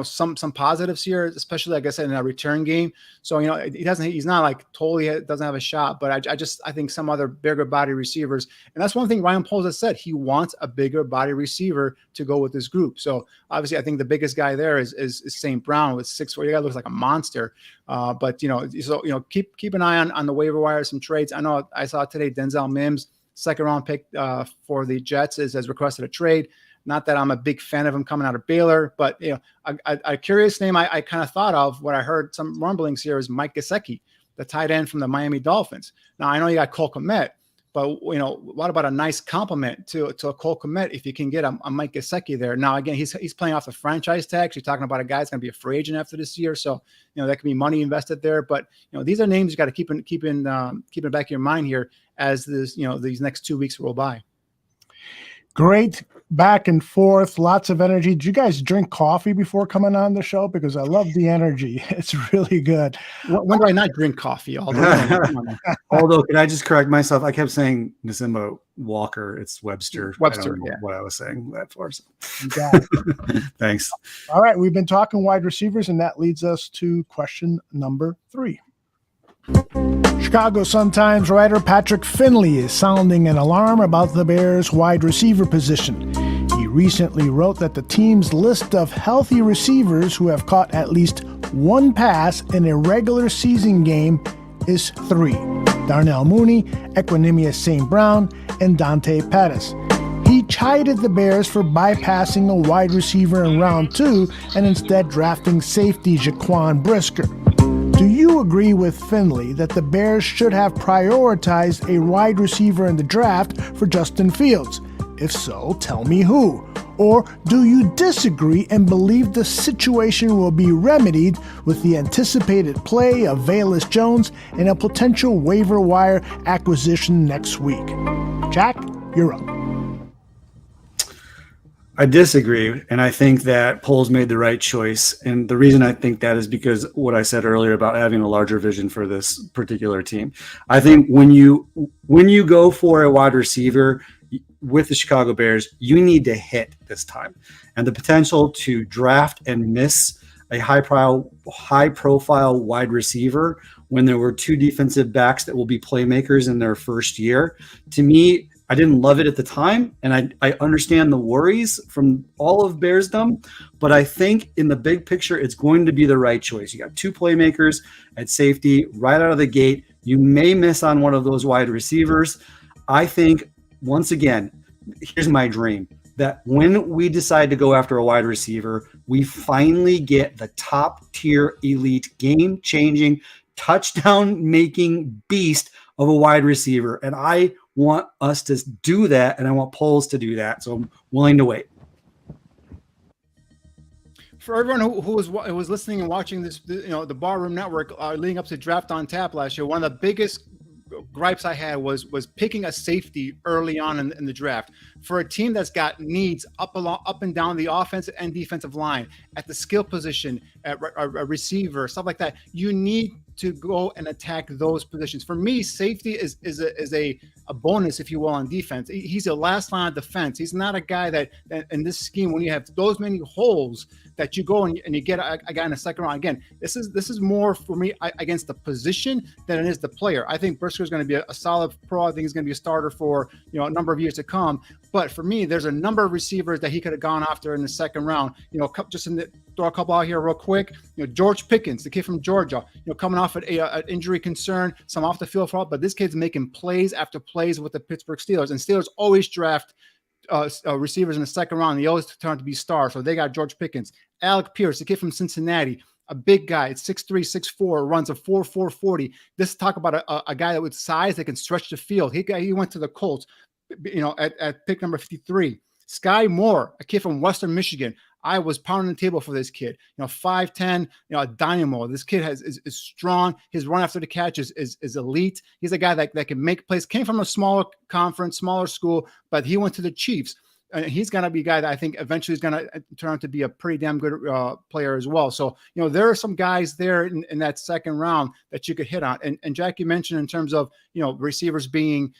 some positives here, especially like I said in that return game. So he's not like totally doesn't have a shot, but I think some other bigger body receivers, and that's one thing Ryan Poles has said, he wants a bigger body receiver to go with this group. So obviously I think the biggest guy there is St. Brown with 6'4". The guy looks like a monster. But keep an eye on the waiver wire, some trades. I know I saw today Denzel Mims, second round pick for the Jets, has requested a trade. Not that I'm a big fan of him coming out of Baylor, but a curious name I kind of thought of when I heard some rumblings here is Mike Gesicki, the tight end from the Miami Dolphins. Now I know you got Cole Kmet, but what about a nice compliment to a Cole Kmet if you can get a Mike Gesicki there? Now again, he's playing off the franchise tag. You're talking about a guy that's going to be a free agent after this year, so that could be money invested there. But these are names you got to keep in the back of your mind here as this these next 2 weeks roll by. Great back and forth, lots of energy. Did you guys drink coffee before coming on the show? Because I love the energy. It's really good. When do I not drink coffee? Although, can I just correct myself? I kept saying Nisimba Walker. It's Webster. Webster, yeah. What I was saying that for. So. You got it. Thanks. All right, we've been talking wide receivers, and that leads us to question number 3. Chicago Sun-Times writer Patrick Finley is sounding an alarm about the Bears' wide receiver position. He recently wrote that the team's list of healthy receivers who have caught at least one pass in a regular season game is 3: Darnell Mooney, Equanimous St. Brown, and Dante Pettis. He chided the Bears for bypassing a wide receiver in round 2 and instead drafting safety Jaquan Brisker. Do you agree with Finley that the Bears should have prioritized a wide receiver in the draft for Justin Fields? If so, tell me who. Or do you disagree and believe the situation will be remedied with the anticipated play of Velus Jones and a potential waiver wire acquisition next week? Jack, you're up. I disagree, and I think that Poles made the right choice. And the reason I think that is because what I said earlier about having a larger vision for this particular team. I think when you go for a wide receiver with the Chicago Bears, you need to hit this time. And the potential to draft and miss a high-profile wide receiver when there were 2 defensive backs that will be playmakers in their first year, to me, I didn't love it at the time, and I understand the worries from all of Bearsdom, but I think in the big picture, it's going to be the right choice. You got 2 playmakers at safety right out of the gate. You may miss on one of those wide receivers. I think, once again, here's my dream, that when we decide to go after a wide receiver, we finally get the top-tier elite game-changing, touchdown-making beast of a wide receiver, and I want us to do that, and I want Poles to do that. So I'm willing to wait. For everyone who was listening and watching this, the Barroom Network leading up to Draft on Tap last year, one of the biggest gripes I had was picking a safety early on in the draft. For a team that's got needs up and down the offensive and defensive line, at the skill position, at a receiver, stuff like that, you need to go and attack those positions. For me, safety is a bonus, if you will, on defense. He's a last line of defense. He's not a guy that in this scheme, when you have those many holes, that you go and you get a guy in the second round. Again, this is more for me against the position than it is the player. I think Brisker is going to be a solid pro. I think he's going to be a starter for a number of years to come. But for me, there's a number of receivers that he could have gone after in the second round. Throw a couple out here real quick. George Pickens, the kid from Georgia, coming off an injury concern, some off the field fraud, but this kid's making plays after plays with the Pittsburgh Steelers, and Steelers always draft receivers in the second round. They always turn out to be stars. So they got George Pickens, Alec Pierce, the kid from Cincinnati, a big guy. It's 6'3", 6'4", runs a 4.4 40. This talk about a guy that with size that can stretch the field. He went to the Colts, at pick number 53. Sky Moore, a kid from Western Michigan. I was pounding the table for this kid. 5'10", a dynamo. This kid is strong. His run after the catch is elite. He's a guy that can make plays. Came from a smaller conference, smaller school, but he went to the Chiefs. And he's going to be a guy that I think eventually is going to turn out to be a pretty damn good player as well. So, there are some guys there in that second round that you could hit on. And Jackie mentioned in terms of, receivers being,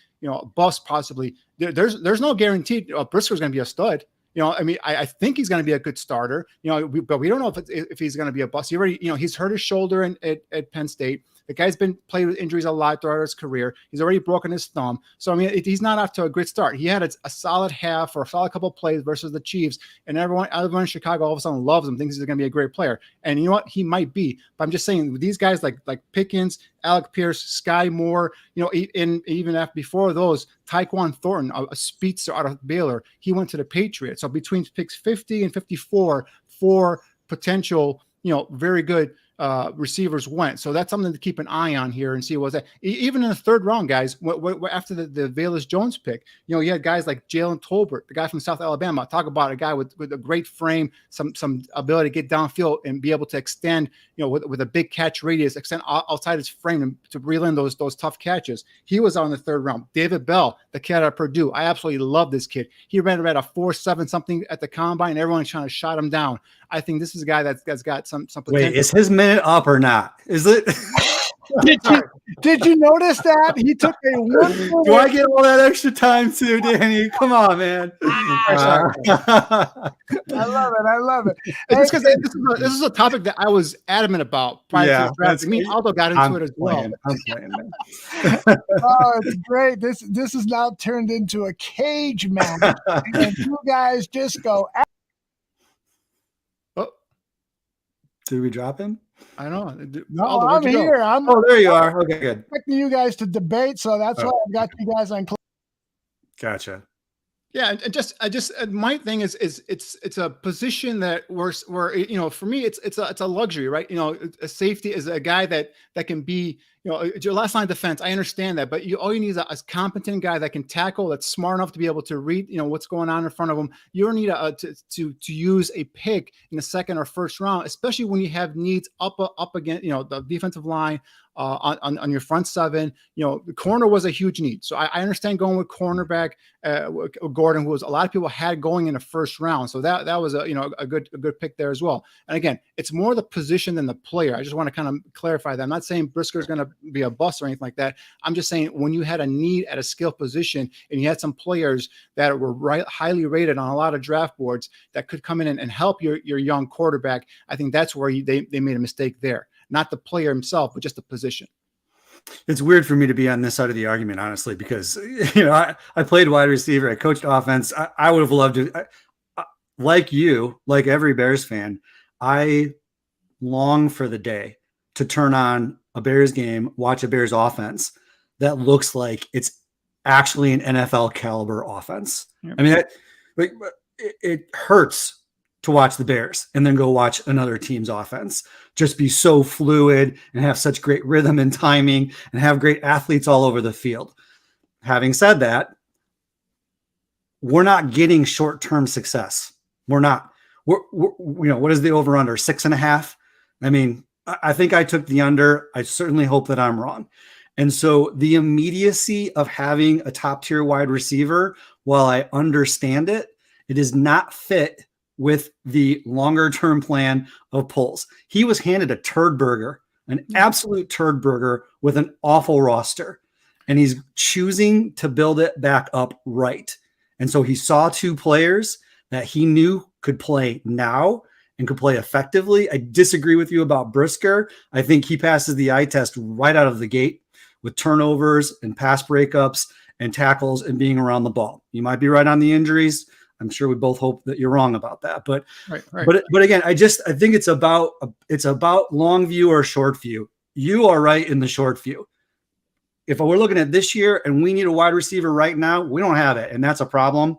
bust possibly. There's no guarantee Brisker's going to be a stud. I think he's going to be a good starter, but we don't know if he's going to be a bust. He already, he's hurt his shoulder at Penn State. The guy's been played with injuries a lot throughout his career. He's already broken his thumb. So, he's not off to a great start. He had a solid half or a solid couple of plays versus the Chiefs, and everyone in Chicago all of a sudden loves him, thinks he's going to be a great player. And you know what? He might be. But I'm just saying, with these guys like Pickens, Alec Pierce, Sky Moore, even after before those, Tyquan Thornton, a speedster out of Baylor, he went to the Patriots. So between picks 50 and 54, 4 potential, very good receivers went. So that's something to keep an eye on here and see what's that. Even in the third round, guys, after the Velus Jones pick, you had guys like Jalen Tolbert, the guy from South Alabama. Talk about a guy with a great frame, some ability to get downfield and be able to extend, with a big catch radius, extend outside his frame to reel in those tough catches. He was on the third round. David Bell, the kid out of Purdue. I absolutely love this kid. He ran a 4.7 something at the combine, and everyone's trying to shut him down. I think this is a guy that's got some potential. Wait, is his minute up or not? Is it? Did you notice that he took a one? Do I get all that extra time too, Danny? Come on, man. I love it. It's because this is a topic that I was adamant about prior to the draft. Aldo got into it as well. I'm playing, man. Oh, it's great. This is now turned into a cage match, and you guys just go. Did we drop him? I know. No, Aldo, I'm here. There you are. Okay, good. Expecting you guys to debate, so that's why I've got you guys on. Gotcha. Yeah, and my thing is it's a position that we're for me it's a luxury, right? A safety is a guy that can be your last line of defense. I understand that, but all you need is a competent guy that can tackle, that's smart enough to be able to read what's going on in front of him. You don't need to use a pick in the second or first round, especially when you have needs up against the defensive line. On your front seven, the corner was a huge need. So I understand going with cornerback Gordon, who a lot of people had going in the first round. So that was a good pick there as well. And again, it's more the position than the player. I just want to kind of clarify that. I'm not saying Brisker is going to be a bust or anything like that. I'm just saying when you had a need at a skill position and you had some players that were highly rated on a lot of draft boards that could come in and help your young quarterback, I think that's where they made a mistake there. Not the player himself, but just the position. It's weird for me to be on this side of the argument, honestly, because I played wide receiver, I coached offense. I would have loved to, like every Bears fan, I long for the day to turn on a Bears game, watch a Bears offense that looks like it's actually an NFL caliber offense. Yep. I mean, it hurts to watch the Bears and then go watch another team's offense just be so fluid and have such great rhythm and timing and have great athletes all over the field. Having said that, we're not getting short-term success. We're not. We're what is the over-under? 6.5? I mean, I think I took the under. I certainly hope that I'm wrong. And so the immediacy of having a top-tier wide receiver, while I understand it, it is not fit with the longer term plan of Poles. He was handed a turd burger, an absolute turd burger with an awful roster. And he's choosing to build it back up right. And so he saw two players that he knew could play now and could play effectively. I disagree with you about Brisker. I think he passes the eye test right out of the gate with turnovers and pass breakups and tackles and being around the ball. You might be right on the injuries. I'm sure we both hope that you're wrong about that. But but again, I think it's about long view or short view. You are right in the short view. If we're looking at this year and we need a wide receiver right now, we don't have it, and that's a problem.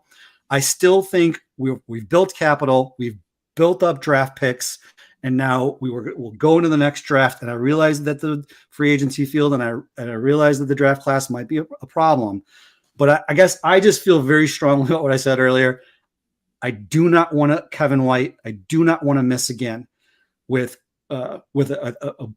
I still think we've built capital, we've built up draft picks, and now we'll go into the next draft. And I realize that the free agency field and I realize that the draft class might be a problem. But I guess I just feel very strongly about what I said earlier. I do not want Kevin White. I do not want to miss again with a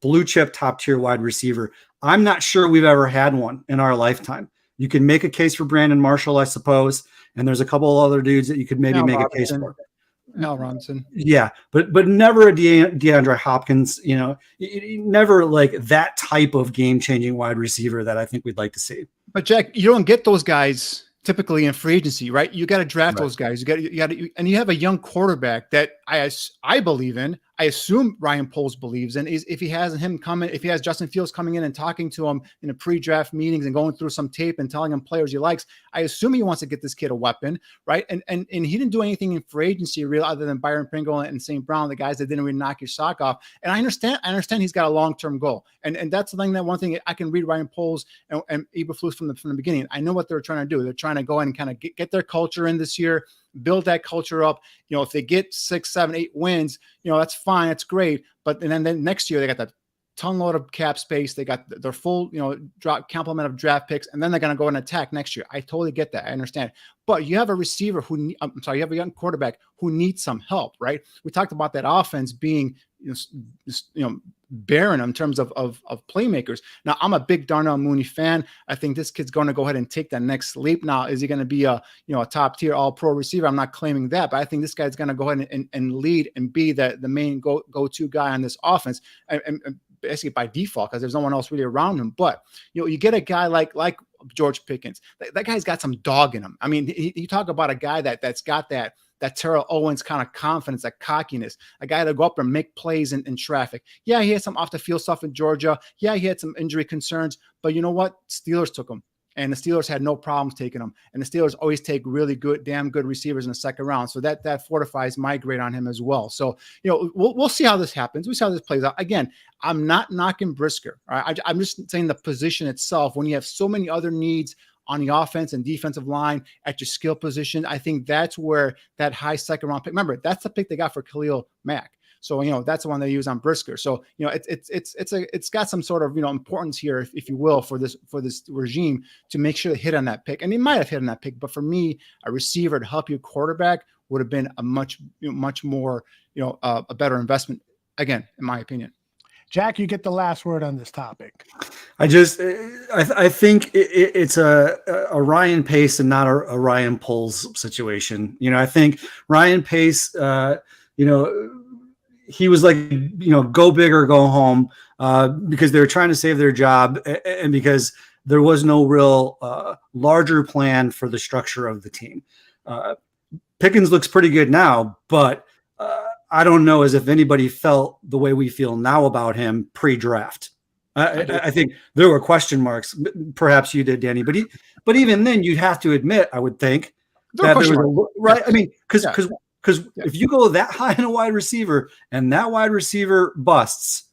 blue chip top tier wide receiver. I'm not sure we've ever had one in our lifetime. You can make a case for Brandon Marshall, I suppose, and there's a couple of other dudes that you could maybe make a case for. Al Robinson. Yeah, but never a DeAndre Hopkins, never like that type of game-changing wide receiver that I think we'd like to see. But Jack, you don't get those guys typically in free agency, right? You got to draft those guys. And you have a young quarterback that I believe in. I assume Ryan Poles believes in. If he has Justin Fields coming in and talking to him in a pre-draft meetings and going through some tape and telling him players he likes, I assume he wants to get this kid a weapon, right? And he didn't do anything in free agency real other than Byron Pringle and St. Brown, the guys that didn't really knock your sock off. And I understand he's got a long-term goal. And that's the thing, that one thing I can read Ryan Poles and Eberflus from the beginning. I know what they're trying to do. They're trying to go in and kind of get their culture in this year, build that culture up. If they get 6, 7, 8 wins, that's fine. That's great. But then next year they got that ton load of cap space. They got their full, complement of draft picks, and then they're going to go and attack next year. I totally get that. I understand. But you have a receiver you have a young quarterback who needs some help, right? We talked about that offense being, barren in terms of playmakers. Now, I'm a big Darnell Mooney fan. I think this kid's going to go ahead and take that next leap. Now, is he going to be a top tier all pro receiver? I'm not claiming that, but I think this guy's going to go ahead and lead and be the main go-to guy on this offense. And basically by default, because there's no one else really around him. But you get a guy like George Pickens. That guy's got some dog in him. I mean, you talk about a guy that's got that Terrell Owens kind of confidence, that cockiness, a guy to go up and make plays in traffic. Yeah, he had some off the field stuff in Georgia. Yeah, he had some injury concerns, but you know what? Steelers took him. And the Steelers had no problems taking him. And the Steelers always take really good, damn good receivers in the second round. So that fortifies my grade on him as well. So, we'll see how this happens. We'll see how this plays out. Again, I'm not knocking Brisker. Right? I'm just saying the position itself, when you have so many other needs on the offense and defensive line at your skill position, I think that's where that high second round pick, remember, that's the pick they got for Khalil Mack. So, that's the one they use on Brisker. So, it's got some sort of, importance here, if you will, for this regime to make sure they hit on that pick. And they might have hit on that pick, but for me, a receiver to help your quarterback would have been a much more, a better investment, again, in my opinion. Jack, you get the last word on this topic. I think it's a Ryan Pace and not a Ryan Poles situation. I think Ryan Pace, he was like, go big or go home, because they were trying to save their job and because there was no real larger plan for the structure of the team. Pickens looks pretty good now, but I don't know as if anybody felt the way we feel now about him pre-draft. I think there were question marks. Perhaps you did, Danny, but even then you'd have to admit, I would think, that there was right. I mean, because if you go that high in a wide receiver and that wide receiver busts,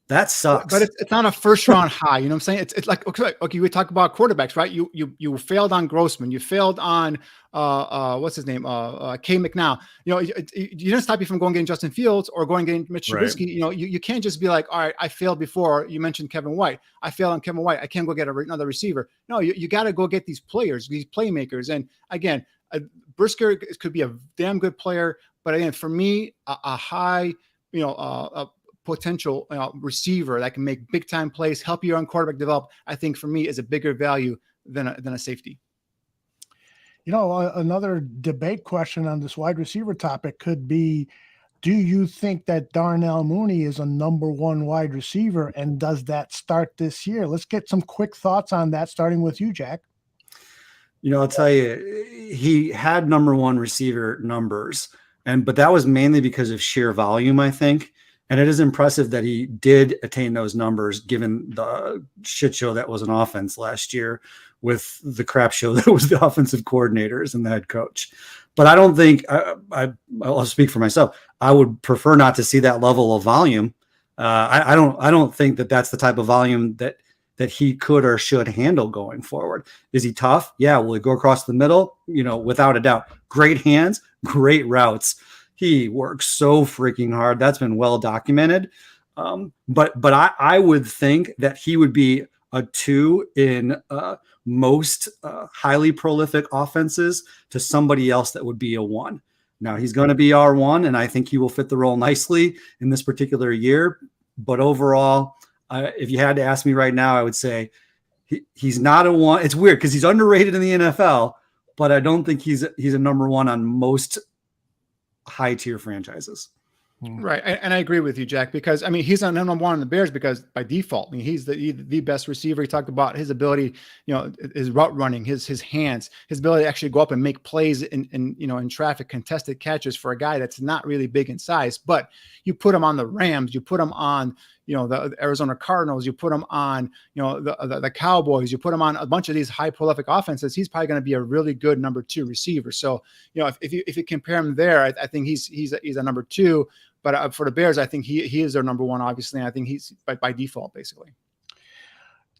that sucks. But it's not a first round high. You know what I'm saying? It's like, okay, we talk about quarterbacks, right? You failed on Grossman. You failed on what's his name? K. McNow. It didn't stop you from going getting Justin Fields or going getting Mitch Trubisky. Right. You can't just be like, all right, I failed before. You mentioned Kevin White. I failed on Kevin White. I can't go get another receiver. No, you got to go get these players, these playmakers. And again, Brisker could be a damn good player, but again, for me, a high, potential receiver that can make big time plays, help your own quarterback develop, I think for me is a bigger value than a safety. Another debate question on this wide receiver topic could be, do you think that Darnell Mooney is a number one wide receiver, and does that start this year? Let's get some quick thoughts on that, starting with you, Jack. I'll tell you, he had number one receiver numbers. but that was mainly because of sheer volume, I think. And it is impressive that he did attain those numbers given the shit show that was an offense last year with the crap show that was the offensive coordinators and the head coach. But I don't think I'll speak for myself. I would prefer not to see that level of volume. I don't think that that's the type of volume that he could or should handle going forward. Is he tough? Yeah. Will he go across the middle? Without a doubt. Great hands, great routes. He works so freaking hard. That's been well documented. But I would think that he would be a 2 in most highly prolific offenses to somebody else that would be a 1. Now he's going to be R1, and I think he will fit the role nicely in this particular year. But overall, if you had to ask me right now, I would say he's not a 1. It's weird because he's underrated in the NFL, but I don't think he's a number 1 on most high tier franchises. Right. And I agree with you, Jack, because he's on number 1 on the Bears because by default, he's the best receiver. He talked about his ability, his route running, his hands, his ability to actually go up and make plays in traffic, contested catches for a guy that's not really big in size. But you put him on the Rams, you put him on, the Arizona Cardinals, you put him on, the Cowboys, you put him on a bunch of these high prolific offenses, he's probably going to be a really good number 2 receiver. So, if you compare him there, I think he's a number 2. But for the Bears, I think he is their number 1, obviously. And I think he's by default, basically.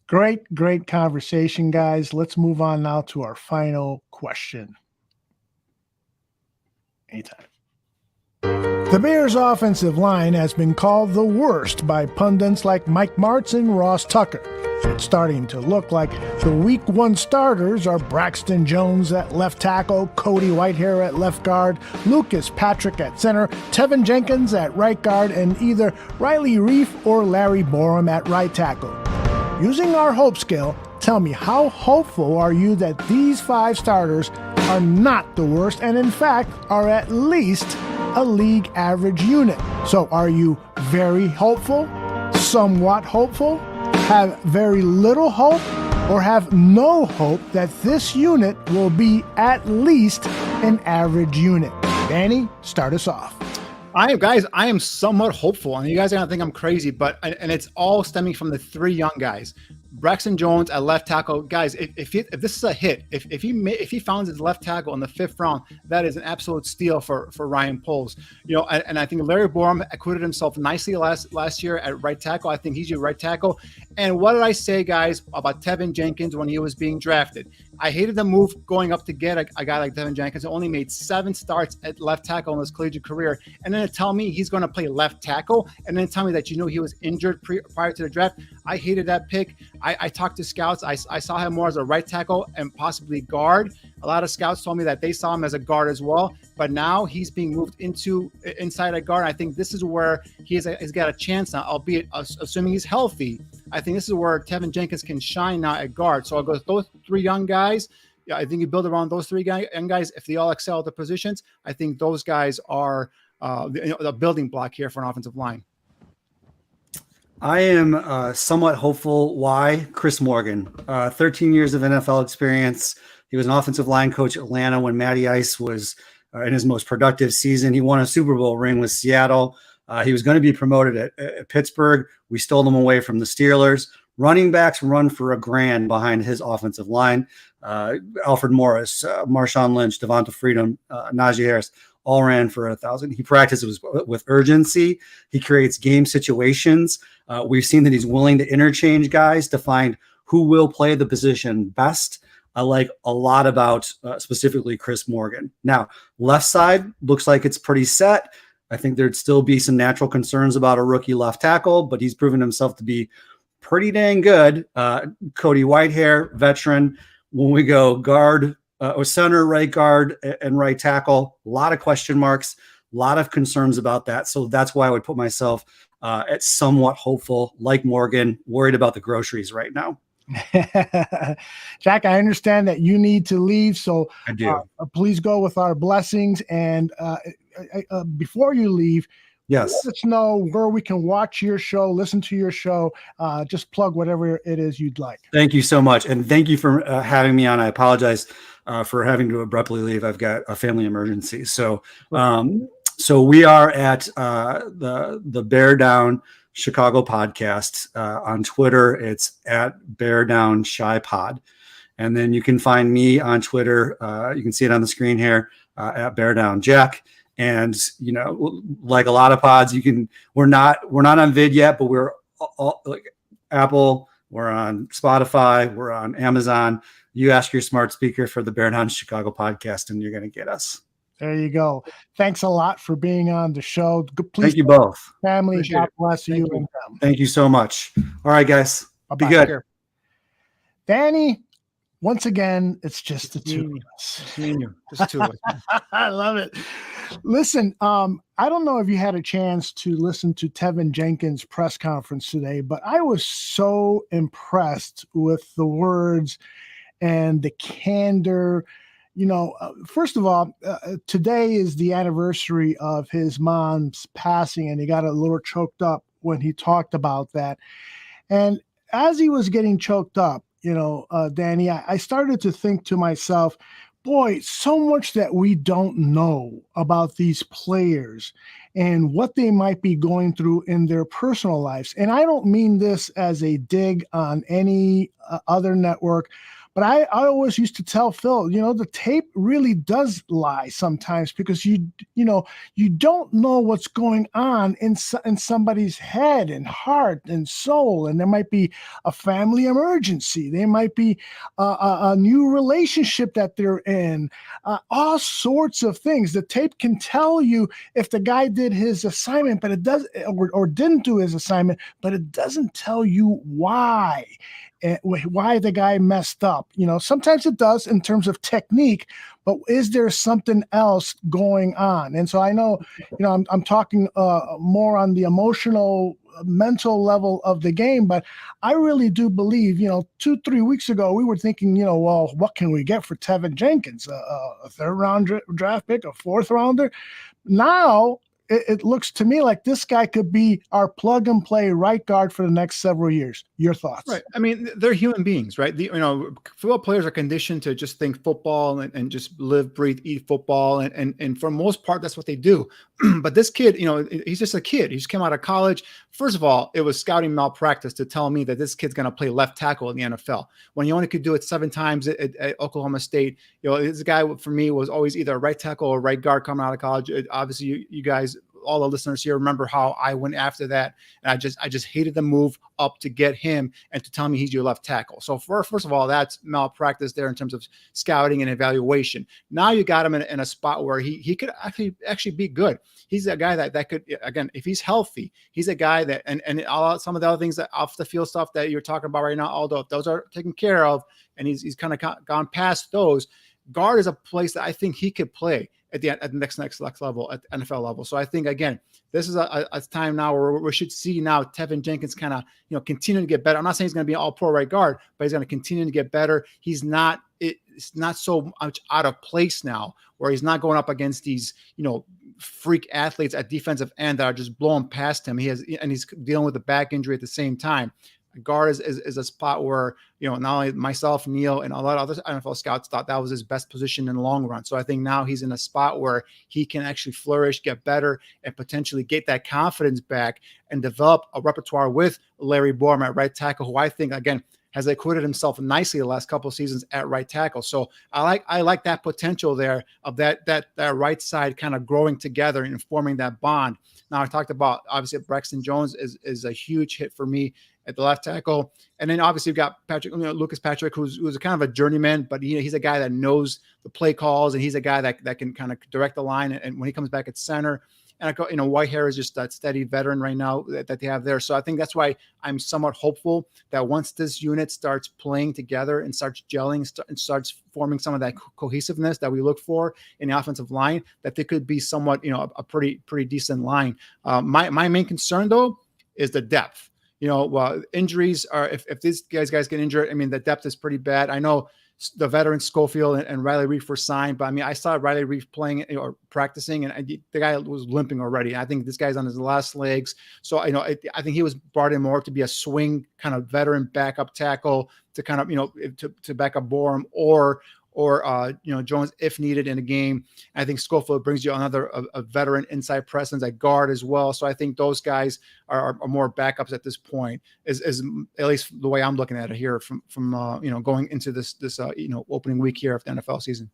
Great conversation, guys. Let's move on now to our final question. Anytime. The Bears' offensive line has been called the worst by pundits like Mike Martz and Ross Tucker. It's starting to look like the Week 1 starters are Braxton Jones at left tackle, Cody Whitehair at left guard, Lucas Patrick at center, Tevin Jenkins at right guard, and either Riley Reif or Larry Barroom at right tackle. Using our hope scale, tell me, how hopeful are you that these 5 starters are not the worst and in fact are at least a league average unit? So are you very hopeful, somewhat hopeful, have very little hope, or have no hope that this unit will be at least an average unit? Danny, start us off. I am somewhat hopeful, and you guys are gonna think I'm crazy, but it's all stemming from the 3 young guys. Braxton Jones at left tackle, guys. If this is a hit, if he found his left tackle in the 5th round, that is an absolute steal for Ryan Poles. And I think Larry Borum acquitted himself nicely last year at right tackle. I think he's your right tackle. And what did I say, guys, about Tevin Jenkins when he was being drafted? I hated the move going up to get a guy like Tevin Jenkins, who only made 7 starts at left tackle in his collegiate career, and then to tell me he's going to play left tackle, and then tell me that he was injured prior to the draft. I hated that pick. I talked to scouts. I saw him more as a right tackle and possibly guard. A lot of scouts told me that they saw him as a guard as well, but now he's being moved inside a guard. I think this is where he's got a chance now, albeit assuming he's healthy. I think this is where Tevin Jenkins can shine now at guard. So I'll go with those 3 young guys. Yeah, I think you build around those 3 young guys. If they all excel at the positions, I think those guys are the building block here for an offensive line. I am somewhat hopeful. Why? Chris Morgan, 13 years of NFL experience. He was an offensive line coach at Atlanta when Matty Ice was in his most productive season. He won a Super Bowl ring with Seattle. He was going to be promoted at Pittsburgh. We stole him away from the Steelers. Running backs run for $1,000 behind his offensive line. Alfred Morris, Marshawn Lynch, Devonta Freedom, Najee Harris, all ran for $1,000. He practices with urgency. He creates game situations. We've seen that he's willing to interchange guys to find who will play the position best. I like a lot about specifically Chris Morgan. Now, left side looks like it's pretty set. I think there'd still be some natural concerns about a rookie left tackle, but he's proven himself to be pretty dang good. Cody Whitehair, veteran. When we go guard or center, right guard, and right tackle, a lot of question marks, a lot of concerns about that. So that's why I would put myself at somewhat hopeful, like Morgan, worried about the groceries right now. Jack, I understand that you need to leave, so I do. Please go with our blessings. And before you leave, yes, let us know where we can watch your show, listen to your show. Just plug whatever it is you'd like. Thank you so much, and thank you for having me on. I apologize for having to abruptly leave. I've got a family emergency. So So we are at the Bear Down Chicago podcast on Twitter. It's at Bear Down Shy Pod. And then you can find me on Twitter. You can see it on the screen here at Bear Down Jack. And like a lot of pods, we're not on vid yet, but we're all, like Apple, we're on Spotify, we're on Amazon. You ask your smart speaker for the Bear Down Chicago podcast, and you're going to get us. There you go. Thanks a lot for being on the show. Please, thank you both. Family, Appreciate God it. bless you Thank you. and them. Thank you so much. All right, guys. Bye-bye. Be good. Danny, once again, it's just the two of us. Just me and you. Just two of us. I love it. Listen, I don't know if you had a chance to listen to Tevin Jenkins' press conference today, but I was so impressed with the words and the candor. First of all, today is the anniversary of his mom's passing, and he got a little choked up when he talked about that. And as he was getting choked up, Danny, I started to think to myself, boy, so much that we don't know about these players and what they might be going through in their personal lives. And I don't mean this as a dig on any other network, but I always used to tell Phil, the tape really does lie sometimes, because you don't know what's going on in somebody's head and heart and soul. And there might be a family emergency. There might be a new relationship that they're in, all sorts of things. The tape can tell you if the guy did his assignment, but it does, or didn't do his assignment, but it doesn't tell you why the guy messed up. Sometimes it does in terms of technique, but is there something else going on? And so I know, I'm talking more on the emotional, mental level of the game, but I really do believe, 2-3 weeks ago, we were thinking, well, what can we get for Tevin Jenkins? A third round draft pick, a fourth rounder? Now, it looks to me like this guy could be our plug and play right guard for the next several years. Your thoughts? Right. I mean, they're human beings, right? Football players are conditioned to just think football and just live, breathe, eat football. And for the most part, that's what they do. But this kid, he's just a kid. He just came out of college. First of all, it was scouting malpractice to tell me that this kid's going to play left tackle in the NFL when you only could do it 7 times at Oklahoma State. This guy for me was always either a right tackle or right guard coming out of college. Obviously, you guys, all the listeners here, remember how I went after that, and I just hated the move up to get him and to tell me he's your left tackle. So first of all, that's malpractice there in terms of scouting and evaluation. Now you got him in a spot where he could actually be good. He's a guy that could, again, if he's healthy, he's a guy that and some of the other things that off the field stuff that you're talking about right now, although those are taken care of, and he's kind of gone past those. Guard is a place that I think he could play at the next level, at the NFL level. So I think, again, this is a time now where we should see now Tevin Jenkins kind of, continue to get better. I'm not saying he's going to be an all-pro right guard, but he's going to continue to get better. It's not so much out of place now, where he's not going up against these, freak athletes at defensive end that are just blowing past him. He's dealing with a back injury at the same time. Guard is a spot where, not only myself, Neil, and a lot of other NFL scouts thought that was his best position in the long run. So I think now he's in a spot where he can actually flourish, get better, and potentially get that confidence back and develop a repertoire with Larry Borum at right tackle, who I think, again, has acquitted himself nicely the last couple of seasons at right tackle. So I like that potential there of that right side kind of growing together and forming that bond. Now, I talked about, obviously, Braxton Jones is a huge hit for me at the left tackle. And then obviously you've got Lucas Patrick, who's a kind of a journeyman, but he's a guy that knows the play calls, and he's a guy that can kind of direct the line. And when he comes back at center, and Whitehair is just that steady veteran right now that they have there. So I think that's why I'm somewhat hopeful that once this unit starts playing together and starts gelling and starts forming some of that cohesiveness that we look for in the offensive line, that there could be somewhat, a pretty decent line. My main concern though is the depth. Injuries are, if these guys get injured, I mean, the depth is pretty bad. I know the veterans Schofield and Riley Reef were signed, but I mean, I saw Riley Reef playing or practicing, and the guy was limping already. I think this guy's on his last legs. So, I think he was brought in more to be a swing kind of veteran backup tackle to kind of, to back up Borum or or Jones if needed in a game. I think Schofield brings you another a veteran inside presence at guard as well. So I think those guys are more backups at this point, is at least the way I'm looking at it here from going into this opening week here of the NFL season.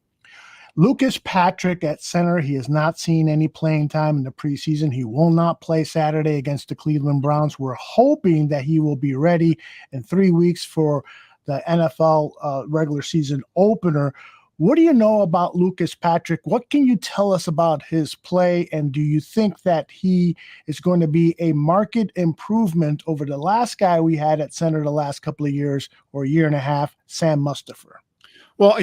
Lucas Patrick at center. He has not seen any playing time in the preseason. He will not play Saturday against the Cleveland Browns. We're hoping that he will be ready in 3 weeks for the NFL regular season opener. What do you know about Lucas Patrick? What can you tell us about his play? And do you think that he is going to be a marked improvement over the last guy we had at center the last couple of years or a year and a half, Sam Mustipher? Well,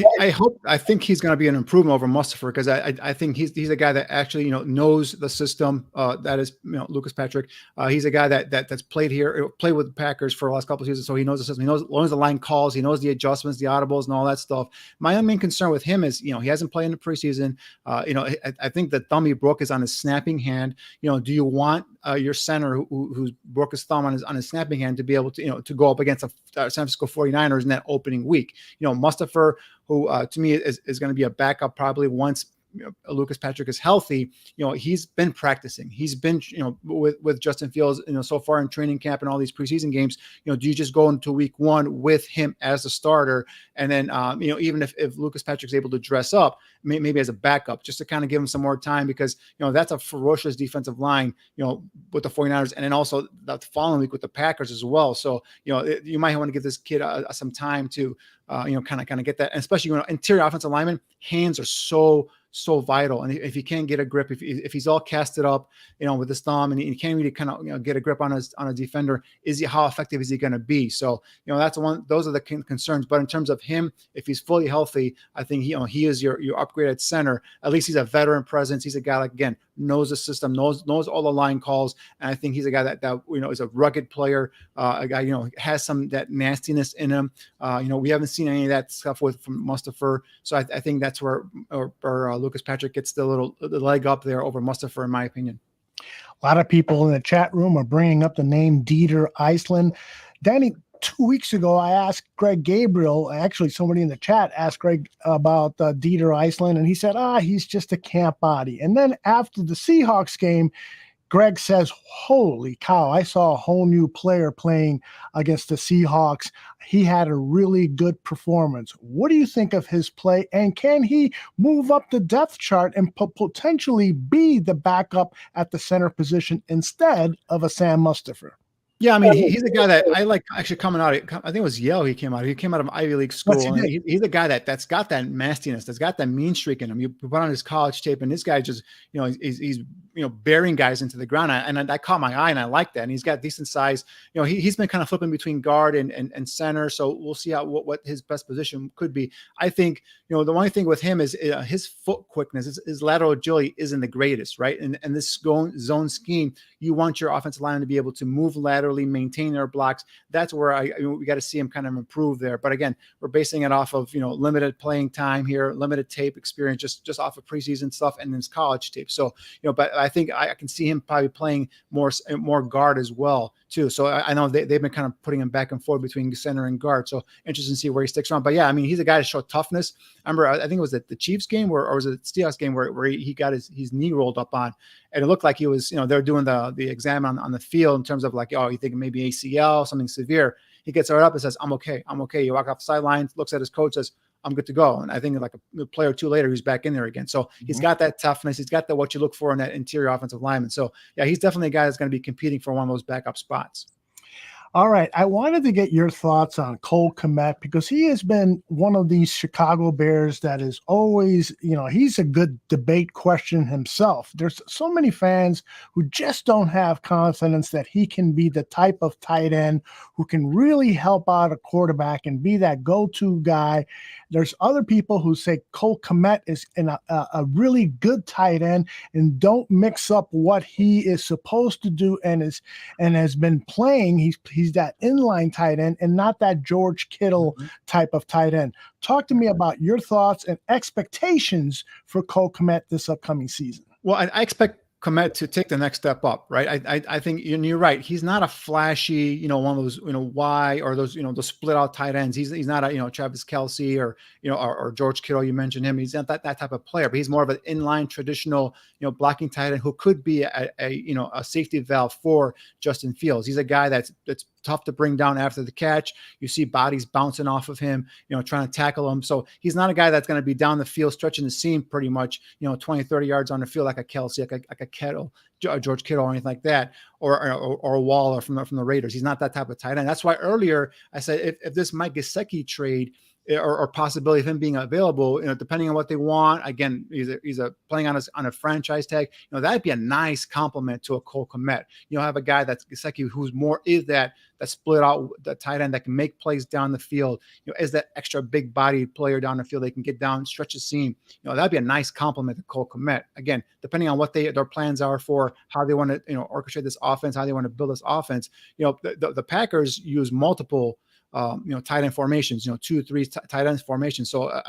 I think he's going to be an improvement over Mustipher, because I think he's a guy that actually knows the system. That is Lucas Patrick. He's a guy that's played with the Packers for the last couple of seasons, so he knows the system. He knows the line calls. He knows the adjustments, the audibles, and all that stuff. My main concern with him is he hasn't played in the preseason. I think the thumb he broke is on his snapping hand. Do you want your center who's broke his thumb on his snapping hand to be able to go up against a San Francisco 49ers in that opening week? Mustipher, who to me is going to be a backup probably once Lucas Patrick is healthy. He's been practicing. He's been with Justin Fields so far in training camp and all these preseason games. Do you just go into week one with him as the starter, and then even if Lucas Patrick's able to dress up, maybe as a backup, just to kind of give him some more time, because that's a ferocious defensive line with the 49ers, and then also the following week with the Packers as well. So you might want to give this kid some time to kind of get that, and especially interior offensive lineman hands are so vital. And if he can't get a grip, if he's all casted up, with his thumb, and he can't really kind of get a grip on a defender, how effective is he going to be? So those are the concerns. But in terms of him, if he's fully healthy, I think he is your upgraded center. At least he's a veteran presence. He's a guy that, again, knows the system, knows all the line calls, and I think he's a guy that is a rugged player, a guy has some that nastiness in him. We haven't seen any of that stuff from Mustipher, so I think that's where Lucas Patrick gets the leg up there over Mustipher, in my opinion. A lot of people in the chat room are bringing up the name Dieter Iceland. Danny, 2 weeks ago, I asked Greg Gabriel, actually somebody in the chat asked Greg about Dieter Iceland, and he said, he's just a camp body. And then after the Seahawks game, Greg says, holy cow, I saw a whole new player playing against the Seahawks. He had a really good performance. What do you think of his play? And can he move up the depth chart and potentially be the backup at the center position instead of a Sam Mustipher? Yeah, I mean, he's a guy that I like actually coming out. I think it was Yale. He came out of Ivy League school. Yes, he's a guy that's got that nastiness, that's got that mean streak in him. You put on his college tape, and this guy just, he's burying guys into the ground. And I caught my eye, and I like that. And he's got decent size. He's been kind of flipping between guard and center. So we'll see what his best position could be. I think, the only thing with him is his foot quickness, his lateral agility isn't the greatest, right? And this zone scheme, you want your offensive line to be able to move laterally, maintain their blocks. That's where we got to see him kind of improve there. But again, we're basing it off of limited playing time here, limited tape experience, just off of preseason stuff and his college tape. So but I think I can see him probably playing more guard as well too. So I know they've been kind of putting him back and forth between center and guard. So interesting to see where he sticks around. But yeah, I mean, he's a guy to show toughness. I remember, I think it was the Chiefs game or was it the Steelers game where he got his knee rolled up on, and it looked like he was, they were doing the exam on the field in terms of like, you think maybe ACL, something severe. He gets right up and says, I'm okay. You walk off the sideline, looks at his coach, says, I'm good to go. And I think like a play or two later, he's back in there again. So he's got that toughness. He's got what you look for in that interior offensive lineman. So yeah, he's definitely a guy that's going to be competing for one of those backup spots. All right. I wanted to get your thoughts on Cole Kmet, because he has been one of these Chicago Bears that is always, he's a good debate question himself. There's so many fans who just don't have confidence that he can be the type of tight end who can really help out a quarterback and be that go-to guy. There's other people who say Cole Kmet is a really good tight end and don't mix up what he is supposed to do and has been playing. He's that inline tight end and not that George Kittle type of tight end. Talk to me about your thoughts and expectations for Cole Kmet this upcoming season. Well, I expect Komet to take the next step up, right? I think you're right. He's not a flashy, one of those, Y or those, those split out tight ends. He's not a, Travis Kelce or, or George Kittle. You mentioned him. He's not that type of player, but he's more of an inline traditional, blocking tight end who could be a safety valve for Justin Fields. He's a guy that's tough to bring down after the catch. You see bodies bouncing off of him, trying to tackle him. So he's not a guy that's going to be down the field, stretching the seam pretty much, 20, 30 yards on the field like a Kelce, like a Kittle, George Kittle, or anything like that, or a Waller from the Raiders. He's not that type of tight end. That's why earlier I said if this Mike Gesicki trade or possibility of him being available, depending on what they want. Again, he's playing on a franchise tag. That'd be a nice compliment to a Cole Kmet. Have a guy that's Gesicki who's more is that split out the tight end that can make plays down the field. Is that extra big body player down the field. They can get down, stretch the seam. That'd be a nice compliment to Cole Kmet. Again, depending on what their plans are for how they want to orchestrate this offense, how they want to build this offense. The Packers use multiple tight end formations, 2, 3 tight end formations. So,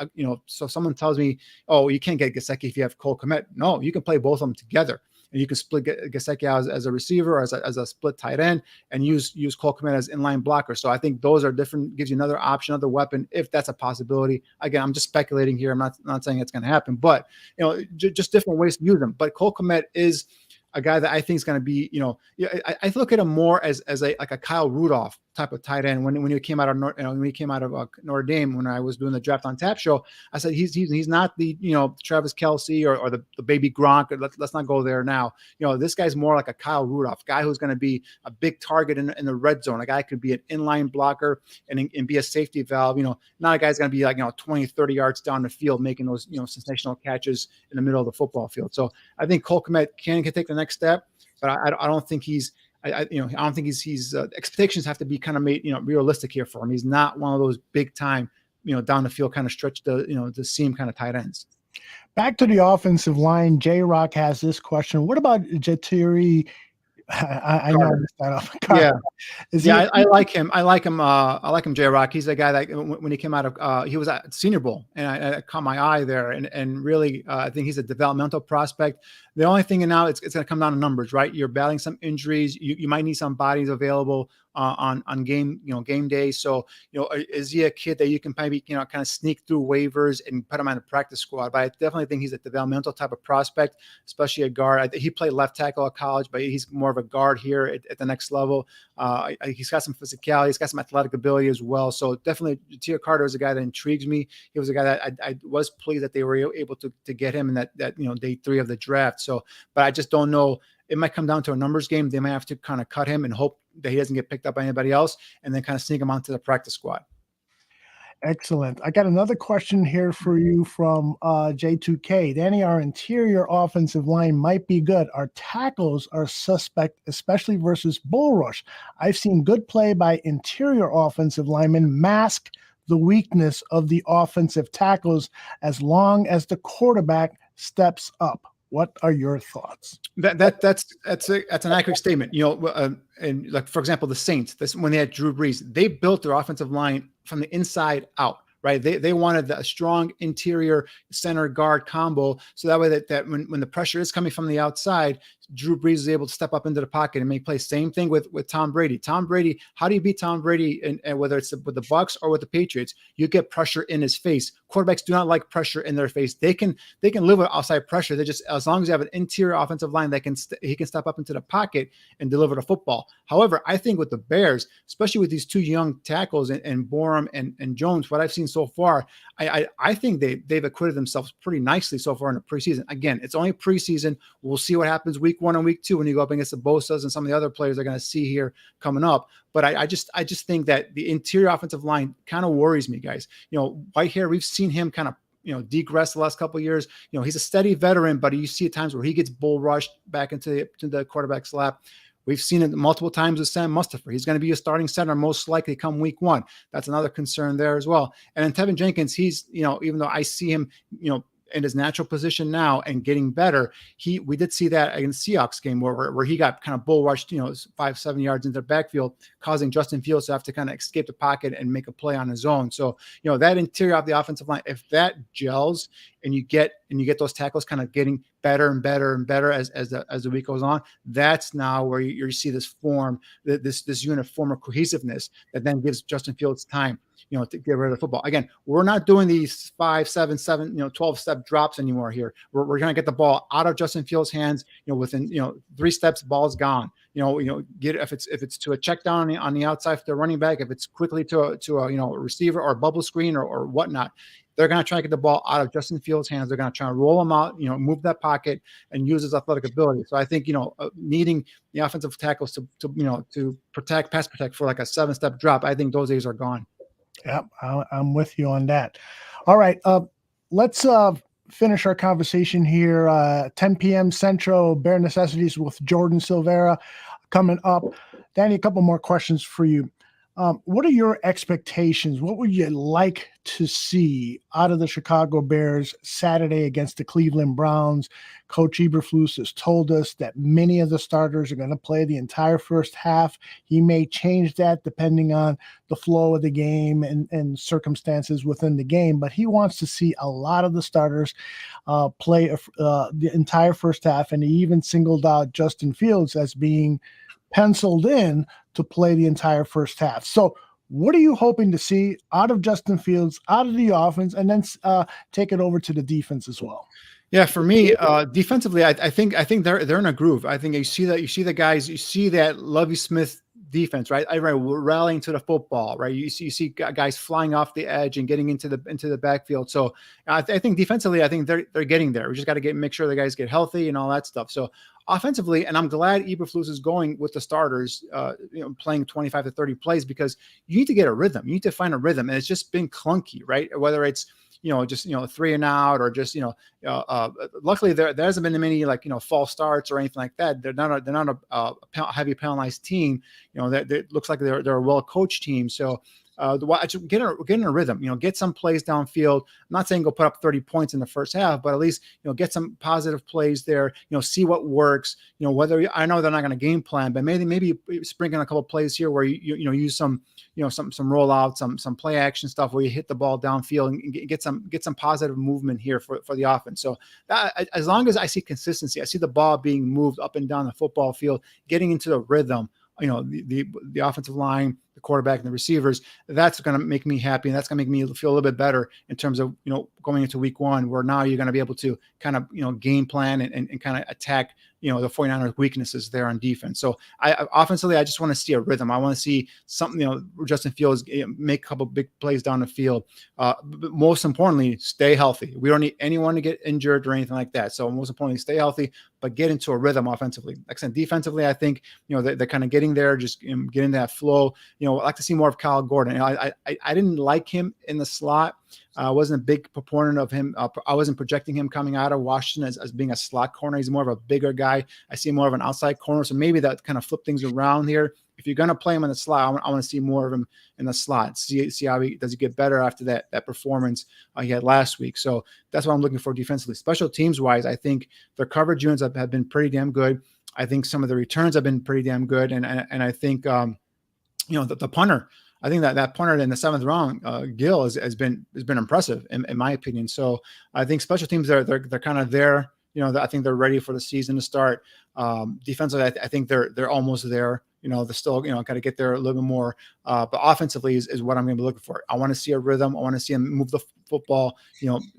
so someone tells me, oh, you can't get Gesicki if you have Cole Kmet. No, you can play both of them together. And you can split Gesicki out as a receiver or as a split tight end and use Cole Kmet as inline blocker. So I think those are different, gives you another option, another weapon, if that's a possibility. Again, I'm just speculating here. I'm not saying it's going to happen, but, just different ways to use them. But Cole Kmet is a guy that I think is going to be, I look at him more as like a Kyle Rudolph type of tight end. When he came out of Notre Dame, when I was doing the Draft on Tap show, I said he's not the Travis Kelce or the baby Gronk. Let's not go there now. This guy's more like a Kyle Rudolph, guy who's going to be a big target in the red zone. A guy could be an inline blocker and be a safety valve. Not a guy's going to be like 20, 30 yards down the field making those sensational catches in the middle of the football field. So I think Cole Kmet can take the next step, but I don't think he's. I don't think he's expectations have to be kind of made, realistic here for him. He's not one of those big time, down the field kind of stretch the seam kind of tight ends. Back to the offensive line, J-Rock has this question. What about Jatiri? I know that off. Yeah, I like him. I like him, J-Rock. He's a guy that when he came out of he was at Senior Bowl, and I caught my eye there, and really I think he's a developmental prospect. The only thing now it's going to come down to numbers, right? You're battling some injuries. You might need some bodies available on game day. So is he a kid that you can maybe kind of sneak through waivers and put him on the practice squad? But I definitely think he's a developmental type of prospect, especially a guard. He played left tackle at college, but he's more of a guard here at the next level. He's got some physicality. He's got some athletic ability as well. So definitely, Tia Carter is a guy that intrigues me. He was a guy that I was pleased that they were able to get him in that day 3 of the draft. So, but I just don't know. It might come down to a numbers game. They might have to kind of cut him and hope that he doesn't get picked up by anybody else, and then kind of sneak him onto the practice squad. Excellent. I got another question here for you from J2K. Danny, our interior offensive line might be good. Our tackles are suspect, especially versus bull rush. I've seen good play by interior offensive linemen mask the weakness of the offensive tackles as long as the quarterback steps up. What are your thoughts? That's an accurate statement. And like for example, the Saints, when they had Drew Brees, they built their offensive line from the inside out. Right, they wanted a strong interior center guard combo, so that way that when the pressure is coming from the outside, Drew Brees is able to step up into the pocket and make plays. Same thing with Tom Brady. Tom Brady, how do you beat Tom Brady? And whether it's with the Bucs or with the Patriots, you get pressure in his face. Quarterbacks do not like pressure in their face. They can live with outside pressure. They just, as long as you have an interior offensive line that he can step up into the pocket and deliver the football. However, I think with the Bears, especially with these 2 young tackles and Barroom and Jones, what I've seen so far, I think they've acquitted themselves pretty nicely so far in the preseason. Again, it's only preseason. We'll see what happens week 1 and week 2 when you go up against the Bosas and some of the other players they're going to see here coming up. But I just think that the interior offensive line kind of worries me, guys. Whitehair, we've seen him kind of degress the last couple of years. He's a steady veteran, but you see at times where he gets bull rushed back into the quarterback's lap. We've seen it multiple times with Sam Mustipher. He's going to be a starting center most likely come week 1. That's another concern there as well. And then Tevin Jenkins, he's, even though I see him, in his natural position now and getting better, we did see that in the Seahawks game where he got kind of bull rushed, 5-7 yards into the backfield, causing Justin Fields to have to kind of escape the pocket and make a play on his own. So, that interior of the offensive line, if that gels and you get those tackles kind of getting better and better and better as the week goes on, that's now where you see this unit form of cohesiveness that then gives Justin Fields time, to get rid of the football. Again, we're not doing these 5, 7, 12-step drops anymore here. We're going to get the ball out of Justin Fields' hands, within, 3 steps, ball's gone. Get if it's to a check down on the outside for the running back, if it's quickly to a receiver or a bubble screen or whatnot, they're going to try to get the ball out of Justin Fields' hands. They're going to try to roll him out, move that pocket and use his athletic ability. So I think, needing the offensive tackles to pass protect for like a 7-step drop, I think those days are gone. Yep, I'm with you on that. All right, let's finish our conversation here. 10 p.m. Central, Bare Necessities with Jordan Silvera coming up. Danny, a couple more questions for you. What are your expectations? What would you like to see out of the Chicago Bears Saturday against the Cleveland Browns? Coach Eberflus has told us that many of the starters are going to play the entire first half. He may change that depending on the flow of the game and circumstances within the game, but he wants to see a lot of the starters play the entire first half, and he even singled out Justin Fields as being penciled in to play the entire first half. So what are you hoping to see out of Justin Fields, out of the offense, and then take it over to the defense as well? Yeah, for me, defensively, I think they're in a groove. I think you see that Lovie Smith defense, right? We're rallying to the football, right? You see guys flying off the edge and getting into the backfield. So I think defensively, I think they're getting there. We just got to make sure the guys get healthy and all that stuff. So offensively, and I'm glad Eberflus is going with the starters, playing 25 to 30 plays, because you need to get a rhythm. You need to find a rhythm, and it's just been clunky, right? Whether it's just 3 and out, or just luckily there hasn't been many false starts or anything like that. They're not a heavy penalized team. That looks like they're a well coached team. So get in a rhythm, get some plays downfield. I'm not saying go put up 30 points in the first half, but at least, get some positive plays there, see what works, whether I know they're not going to game plan, but maybe sprinkle in a couple of plays here where you use some rollout, some play action stuff where you hit the ball downfield and get some positive movement here for the offense. So that, as long as I see consistency, I see the ball being moved up and down the football field, getting into the rhythm, the offensive line, the quarterback, and the receivers, that's going to make me happy. And that's going to make me feel a little bit better in terms of, going into week 1, where now you're going to be able to kind of, game plan and kind of attack, the 49ers weaknesses there on defense. So offensively, I just want to see a rhythm. I want to see something, Justin Fields make a couple big plays down the field. But most importantly, stay healthy. We don't need anyone to get injured or anything like that. So most importantly, stay healthy, but get into a rhythm offensively. Like I said, defensively, I think, they're kind of getting there, just getting that flow. I'd like to see more of Kyle Gordon. I didn't like him in the slot. I wasn't a big proponent of him. I wasn't projecting him coming out of Washington as being a slot corner. He's more of a bigger guy. I see more of an outside corner. So maybe that kind of flip things around here. If you're going to play him in the slot, I want to see more of him in the slot. See how does he get better after that performance he had last week. So that's what I'm looking for defensively. Special teams wise, I think their coverage units have been pretty damn good. I think some of the returns have been pretty damn good. And I think, the punter, I think that punter in the 7th round, Gill has been impressive in my opinion. So I think special teams they're kind of there. I think they're ready for the season to start. Defensively, I think they're almost there. They're still got to get there a little bit more. But offensively is what I'm going to be looking for. I want to see a rhythm. I want to see him move the football.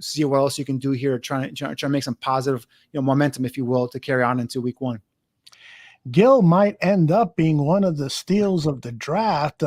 See what else you can do here. Trying to make some positive momentum, if you will, to carry on into week 1. Gill might end up being one of the steals of the draft,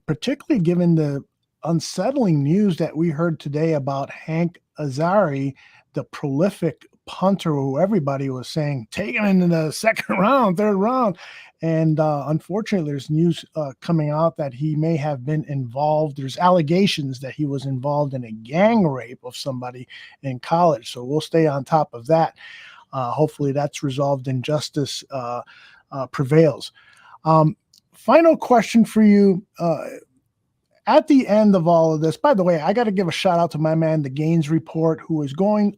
particularly given the unsettling news that we heard today about Hank Azari, the prolific punter who everybody was saying, take him into the 2nd round, 3rd round. And unfortunately, there's news coming out that he may have been involved. There's allegations that he was involved in a gang rape of somebody in college. So we'll stay on top of that. Hopefully that's resolved and justice prevails. Final question for you. At the end of all of this, by the way, I got to give a shout out to my man, the Gaines Report, who is going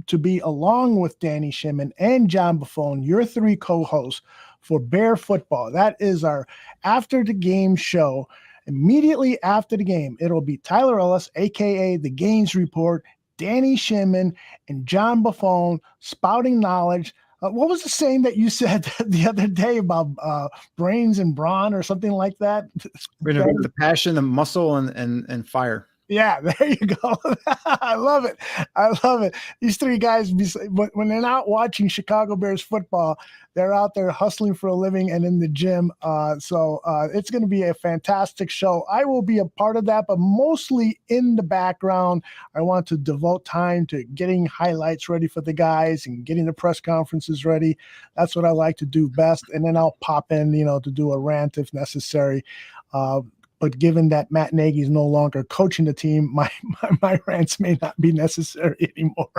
to be, along with Danny Shimon and John Buffone, your 3 co-hosts for Bear Football. That is our after the game show. Immediately after the game, it'll be Tyler Ellis, a.k.a. the Gaines Report, Danny Shimon and John Buffon spouting knowledge. What was the saying that you said the other day about brains and brawn or something like that? The passion, the muscle, and fire. Yeah, there you go. I love it. I love it. These three guys, when they're not watching Chicago Bears football, they're out there hustling for a living and in the gym. So it's going to be a fantastic show. I will be a part of that, but mostly in the background. I want to devote time to getting highlights ready for the guys and getting the press conferences ready. That's what I like to do best. And then I'll pop in, to do a rant if necessary. But given that Matt Nagy is no longer coaching the team, my rants may not be necessary anymore.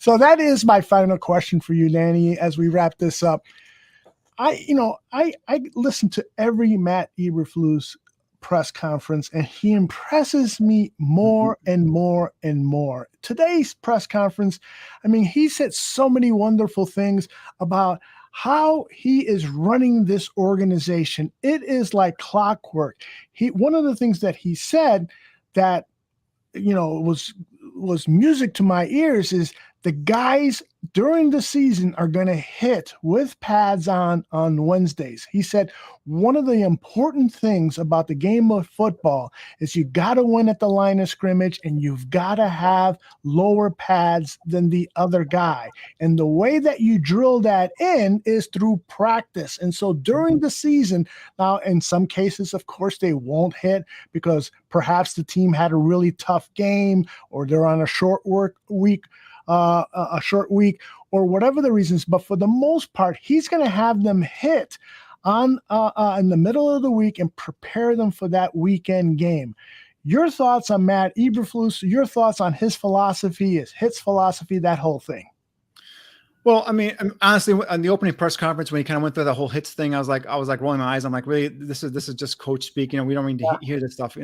So that is my final question for you, Danny, as we wrap this up. I listen to every Matt Eberflus press conference, and he impresses me more and more and more. Today's press conference, he said so many wonderful things about how he is running this organization. It is like clockwork. One of the things that he said that, was music to my ears is the guys during the season are going to hit with pads on Wednesdays. He said one of the important things about the game of football is you got to win at the line of scrimmage and you've got to have lower pads than the other guy. And the way that you drill that in is through practice. And so during the season, now in some cases, of course, they won't hit because perhaps the team had a really tough game or they're on a short week, or whatever the reasons. But for the most part, he's going to have them hit on in the middle of the week and prepare them for that weekend game. Your thoughts on Matt Eberflus, your thoughts on his philosophy, his hits philosophy, that whole thing. Well, honestly, on the opening press conference, when he kind of went through the whole hits thing, I was like rolling my eyes. I'm like, really, this is just coach speak. We don't need to hear this stuff.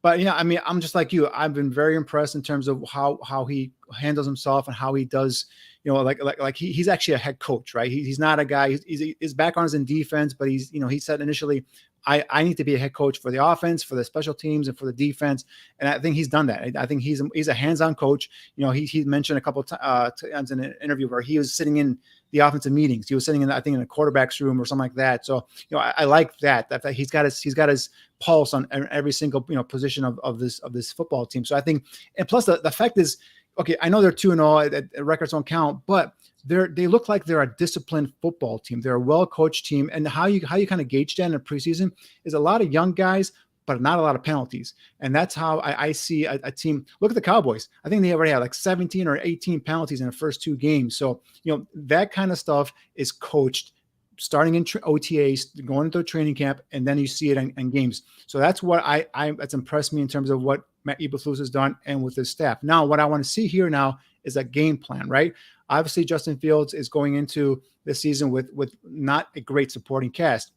But I'm just like you. I've been very impressed in terms of how he handles himself and how he does, he's actually a head coach, right? He's not a guy. His background is in defense, but he said initially, I need to be a head coach for the offense, for the special teams, and for the defense. And I think he's done that. I think he's a hands-on coach. He mentioned a couple times in an interview where he was sitting in the offensive meetings. He was sitting in, I think, in a quarterback's room or something like that. So, I like that he's got his pulse on every single, position of this football team. So I think, and plus the fact is, okay, I know they're 2-0, records don't count, but they look like they're a disciplined football team. They're a well-coached team. And how you kind of gauge that in the preseason is a lot of young guys, but not a lot of penalties. And that's how I see a team. Look at the Cowboys. I think they already had like 17 or 18 penalties in the first two games. So, that kind of stuff is coached starting in OTAs, going into a training camp, and then you see it in games. So that's what that's impressed me in terms of what Matt Eberflus has done and with his staff. Now, what I want to see here now is a game plan, right? Obviously, Justin Fields is going into the season with not a great supporting cast.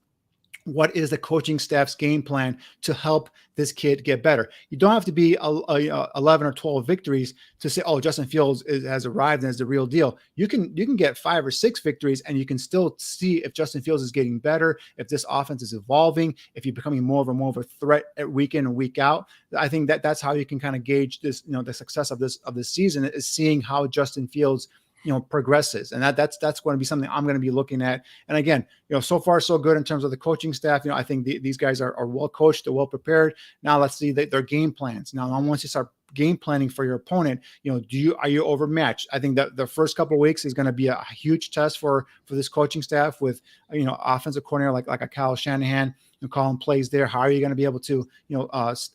What is the coaching staff's game plan to help this kid get better? You don't have to be 11 or 12 victories to say, oh, Justin Fields has arrived and is the real deal. You can get 5 or 6 victories and you can still see if Justin Fields is getting better, if this offense is evolving, if you're becoming more of a threat week in and week out. I think that's how you can kind of gauge this, the success of this season is seeing how Justin Fields progresses. And that's going to be something I'm going to be looking at. And again, so far so good in terms of the coaching staff. I think these guys are well coached, they're well prepared. Now let's see their game plans. Now, once you start game planning for your opponent, are you overmatched? I think that the first couple of weeks is going to be a huge test for this coaching staff with, offensive coordinator like a Kyle Shanahan, calling plays there. How are you going to be able to,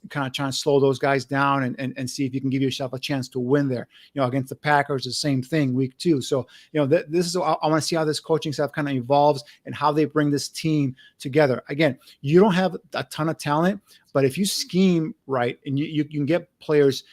kind of try and slow those guys down and see if you can give yourself a chance to win there? Against the Packers, the same thing, week 2. So, this is, I want to see how this coaching staff kind of evolves and how they bring this team together. Again, you don't have a ton of talent, but if you scheme right and you can get players,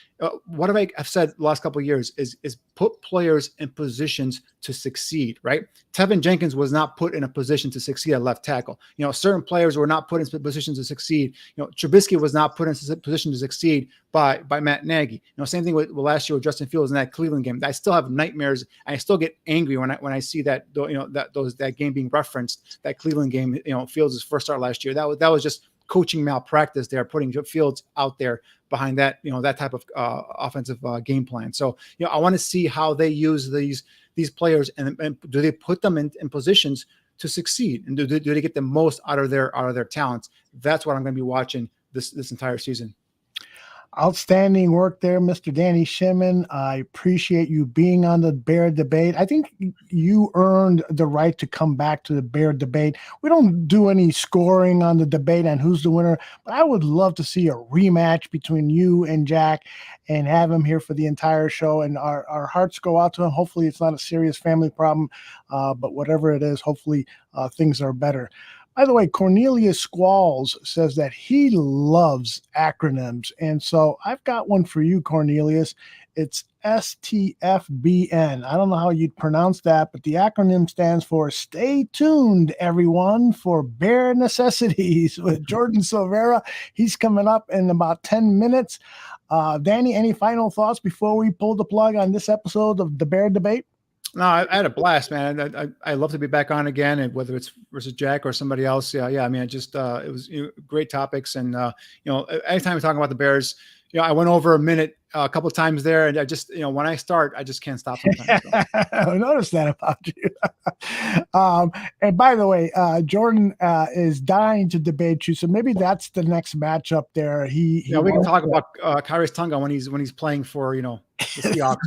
what I've said the last couple of years is put players in positions to succeed, right? Tevin Jenkins was not put in a position to succeed at left tackle. Certain players were not put in positions to succeed. Trubisky was not put in a position to succeed by Matt Nagy. Same thing with last year with Justin Fields in that Cleveland game. I still have nightmares. I still get angry when I see that that game being referenced. That Cleveland game, Fields' first start last year. That was just coaching malpractice there, putting Fields out there behind that, that type of offensive game plan. So, I want to see how they use these players and do they put them in positions to succeed, and do they get the most out of their talents? That's what I'm going to be watching this entire season. Outstanding work there, Mr. Danny Shimon. I appreciate you being on the Bear Debate. I think you earned the right to come back to the Bear Debate. We don't do any scoring on the debate and who's the winner, but I would love to see a rematch between you and Jack and have him here for the entire show. And our hearts go out to him. Hopefully it's not a serious family problem, but whatever it is, hopefully things are better. By the way, Cornelius Squalls says that he loves acronyms. And so I've got one for you, Cornelius. It's STFBN. I don't know how you'd pronounce that, but the acronym stands for Stay Tuned, everyone, for Bare Necessities with Jordan Silvera. He's coming up in about 10 minutes. Danny, any final thoughts before we pull the plug on this episode of the Bear Debate? No, I had a blast, man. I love to be back on again, and whether it's versus Jack or somebody else. Yeah. I mean, it was great topics, and anytime we're talking about the Bears, I went over a minute a couple of times there, and I just when I start, I just can't stop sometimes. I noticed that about you. And by the way, Jordan is dying to debate you, so maybe that's the next matchup there. We can talk about Kyrie's Tunga when he's playing for the Seahawks.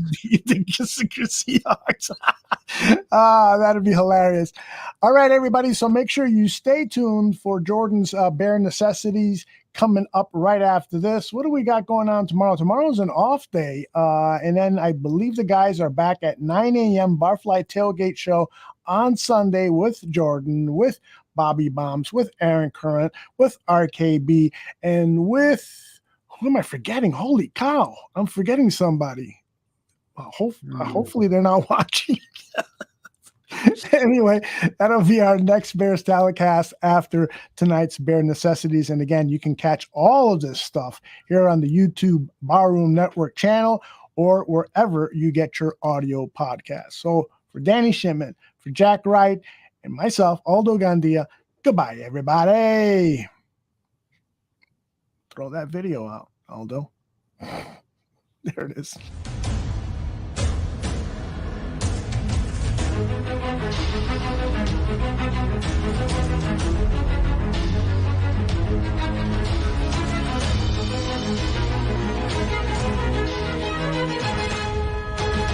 The Seahawks. That'd be hilarious. All right, everybody. So make sure you stay tuned for Jordan's Bare Necessities coming up right after this. What do we got going on tomorrow? Tomorrow's an off day. And then I believe the guys are back at 9 a.m. Barfly Tailgate Show on Sunday with Jordan, with Bobby Bombs, with Aaron Current, with RKB, and with, who am I forgetting? Holy cow. I'm forgetting somebody. Hopefully they're not watching. Anyway, that'll be our next Bears telecast after tonight's Bear Necessities. And again, you can catch all of this stuff here on the YouTube Barroom Network channel or wherever you get your audio podcast. So for Danny Shimon, for Jack Wright, and myself, Aldo Gandia, goodbye, everybody. Throw that video out, Aldo. There it is.